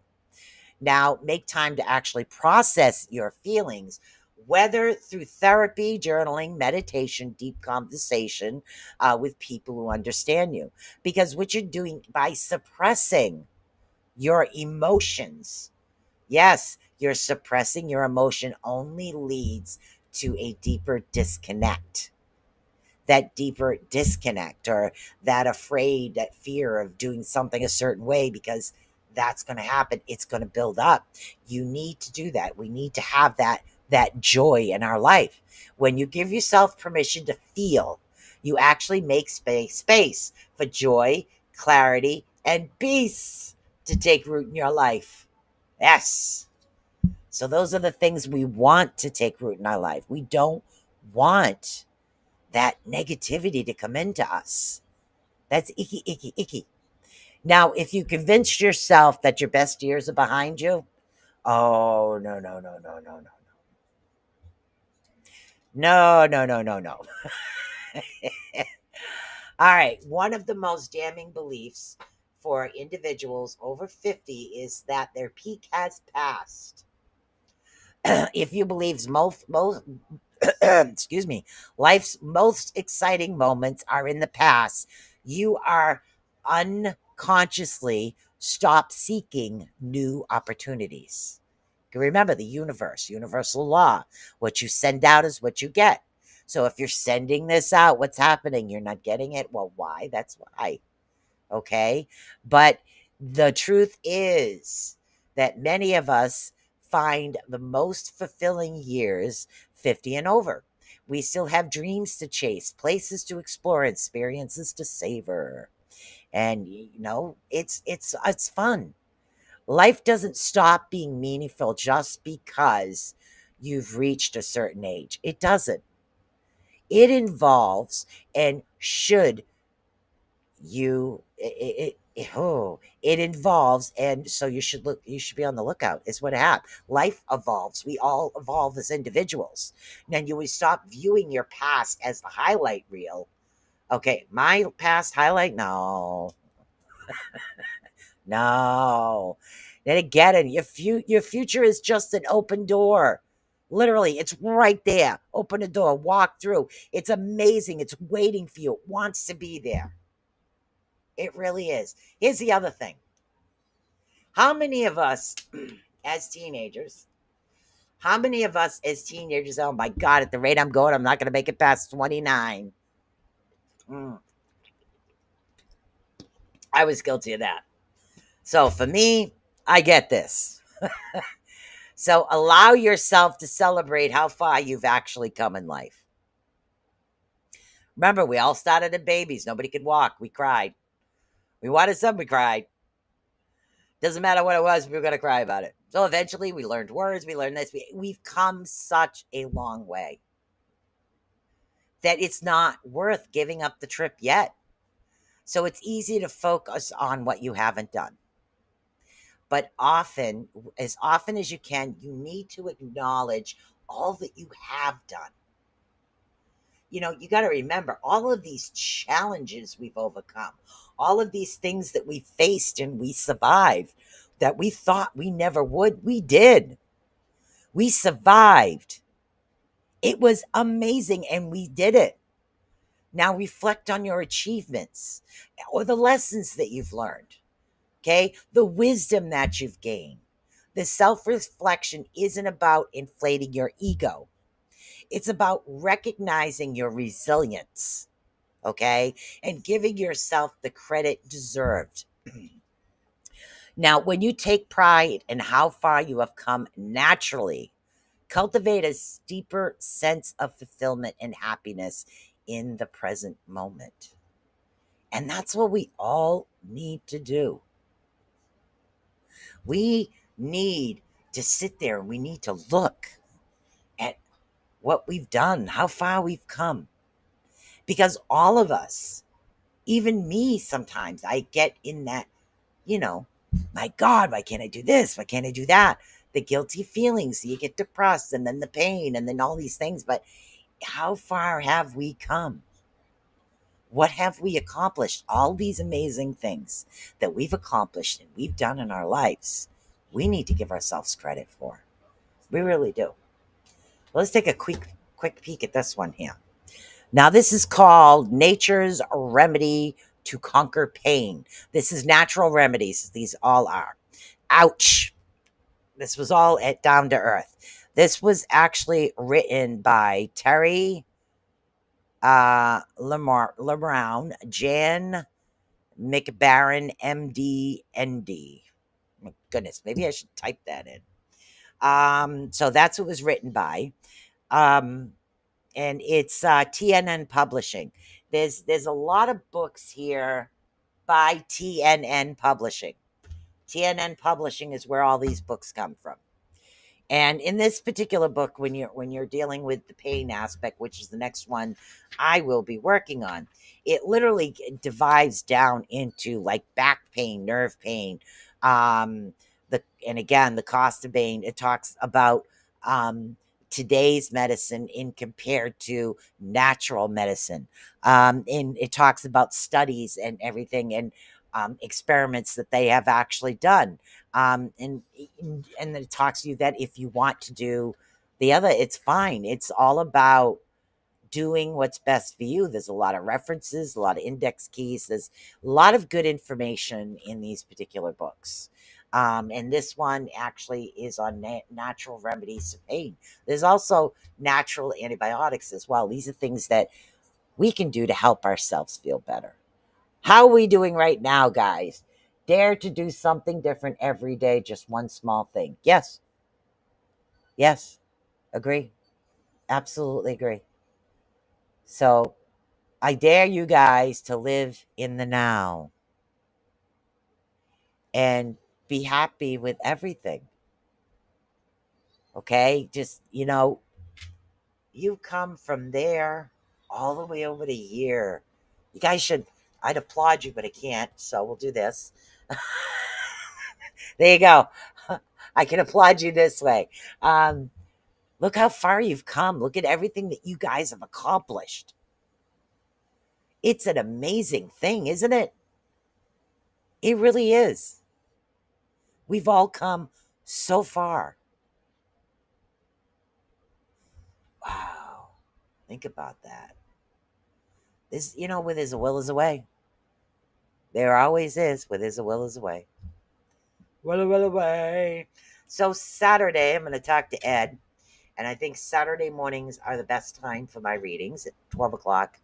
Now, make time to actually process your feelings, whether through therapy, journaling, meditation, deep conversation with people who understand you. Because what you're doing by suppressing your emotions, yes, you're suppressing your emotion, only leads to a deeper disconnect. That deeper disconnect, or that fear of doing something a certain way because that's going to happen. It's going to build up. You need to do that. We need to have that that joy in our life. When you give yourself permission to feel, you actually make space for joy, clarity, and peace to take root in your life. Yes. So those are the things we want to take root in our life. We don't want that negativity to come into us. That's icky, icky, icky. Now, if you convinced yourself that your best years are behind you, oh, no, no, no, no, no, no. No, no, no, no, no. All right. One of the most damning beliefs for individuals over 50 is that their peak has passed. If you believe most excuse me, life's most exciting moments are in the past, you are unconsciously stop seeking new opportunities. Remember the universe, universal law. What you send out is what you get. So if you're sending this out, what's happening? You're not getting it. Well, why? That's why. Okay. But the truth is that many of us find the most fulfilling years 50 and over. We still have dreams to chase, places to explore, experiences to savor. And it's fun. Life doesn't stop being meaningful just because you've reached a certain age. It doesn't. It involves and should you it involves, and so you should be on the lookout is what happened. Life evolves. We all evolve as individuals. Then you would stop viewing your past as the highlight reel. Okay, my past highlight, no. No. Then again, your future is just an open door. Literally, it's right there. Open the door, walk through. It's amazing. It's waiting for you. It wants to be there. It really is. Here's the other thing. How many of us as teenagers, oh my God, at the rate I'm going, I'm not going to make it past 29. I was guilty of that. So for me, I get this. So allow yourself to celebrate how far you've actually come in life. Remember, we all started as babies. Nobody could walk. We cried. We wanted something, we cried. Doesn't matter what it was, we were going to cry about it. So eventually we learned words. We learned this. We've come such a long way that it's not worth giving up the trip yet. So it's easy to focus on what you haven't done. But as often as you can, you need to acknowledge all that you have done. You got to remember all of these challenges we've overcome, all of these things that we faced and we survived that we thought we never would. We did. We survived. It was amazing and we did it. Now reflect on your achievements or the lessons that you've learned. Okay. The wisdom that you've gained. The self-reflection isn't about inflating your ego. It's about recognizing your resilience, okay? And giving yourself the credit deserved. Now, when you take pride in how far you have come naturally, cultivate a deeper sense of fulfillment and happiness in the present moment. And that's what we all need to do. We need to sit there and we need to look at what we've done, how far we've come. Because all of us, even me, sometimes I get in that, my God, why can't I do this? Why can't I do that? The guilty feelings, you get depressed, and then the pain, and then all these things. But how far have we come? What have we accomplished? All these amazing things that we've accomplished and we've done in our lives, we need to give ourselves credit for. We really do. Let's take a quick peek at this one here. Now, this is called Nature's Remedy to Conquer Pain. This is natural remedies. These all are. Ouch. This was all at Down to Earth. This was actually written by Terry LeBrown, Jan McBaron, MD, ND. My goodness, maybe I should type that in. So that's what it was written by. Um, and it's TNN Publishing. There's a lot of books here by TNN Publishing. TNN Publishing is where all these books come from. And in this particular book, when you're dealing with the pain aspect, which is the next one I will be working on, it literally divides down into like back pain, nerve pain, and again the cost of pain. It talks about today's medicine in compared to natural medicine. And it talks about studies and everything and experiments that they have actually done. And then it talks to you that if you want to do the other, it's fine. It's all about doing what's best for you. There's a lot of references, a lot of index keys. There's a lot of good information in these particular books. And this one actually is on natural remedies to pain. There's also natural antibiotics as well. These are things that we can do to help ourselves feel better. How are we doing right now, guys? Dare to do something different every day, just one small thing. Yes. Yes. Agree. Absolutely agree. So I dare you guys to live in the now and be happy with everything. Okay? Just, you come from there all the way over to here. You guys should, I'd applaud you, but I can't. So we'll do this. There you go. I can applaud you this way. Look how far you've come. Look at everything that you guys have accomplished. It's an amazing thing, isn't it? It really is. We've all come so far. Wow. Think about that. This, where there's a will is a way. There always is. Where there's a will is a way. Will away. So Saturday, I'm going to talk to Ed. And I think Saturday mornings are the best time for my readings at 12 o'clock.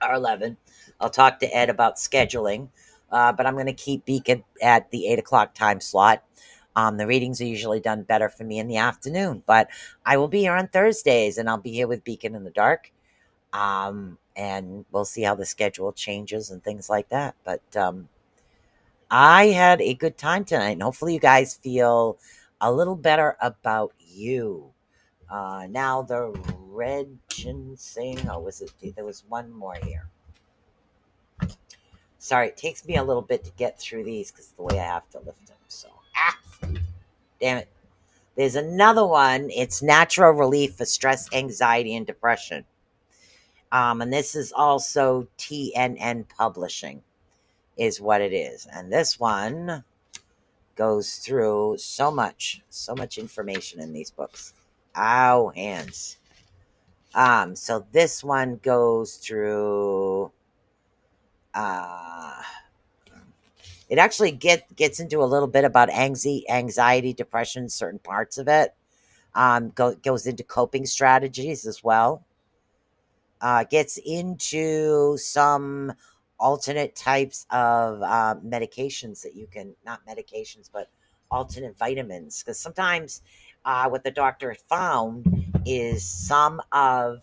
Or 11. I'll talk to Ed about scheduling. But I'm going to keep Beacon at the 8 o'clock time slot. The readings are usually done better for me in the afternoon, but I will be here on Thursdays and I'll be here with Beacon in the dark. And we'll see how the schedule changes and things like that. But I had a good time tonight, and hopefully you guys feel a little better about you. Now the red ginseng. Oh, was it? There was one more here. Sorry, it takes me a little bit to get through these because the way I have to lift them. So, damn it. There's another one. It's natural relief for stress, anxiety, and depression. And this is also TNN Publishing, is what it is. And this one goes through so much information in these books. Ow, hands. So this one goes through. It actually gets into a little bit about anxiety, depression, certain parts of it. Goes into coping strategies as well. Gets into some alternate types of medications that you can, not medications, but alternate vitamins. Because sometimes what the doctor found is some of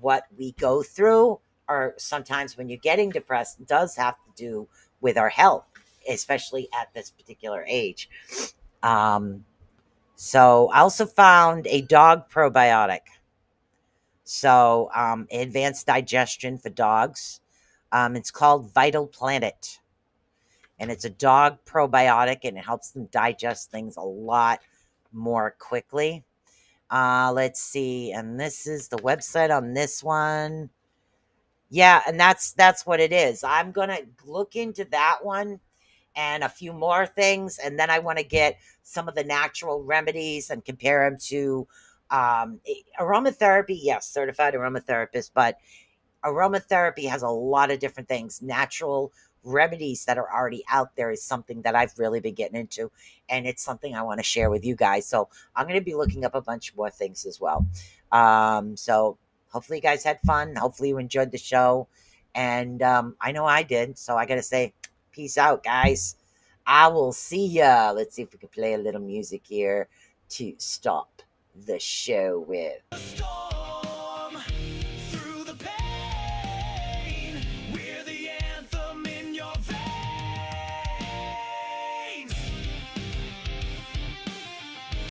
what we go through, or sometimes when you're getting depressed, does have to do with our health, especially at this particular age. So I also found a dog probiotic. So advanced digestion for dogs. It's called Vital Planet. And it's a dog probiotic, and it helps them digest things a lot more quickly. Let's see. And this is the website on this one. Yeah, and that's what it is. I'm going to look into that one and a few more things, and then I want to get some of the natural remedies and compare them to aromatherapy. Yes, certified aromatherapist, but aromatherapy has a lot of different things. Natural remedies that are already out there is something that I've really been getting into, and it's something I want to share with you guys. So I'm going to be looking up a bunch more things as well. So hopefully you guys had fun. Hopefully you enjoyed the show, and I know I did. So I got to say, peace out, guys. I will see ya. Let's see if we can play a little music here to stop the show with. Storm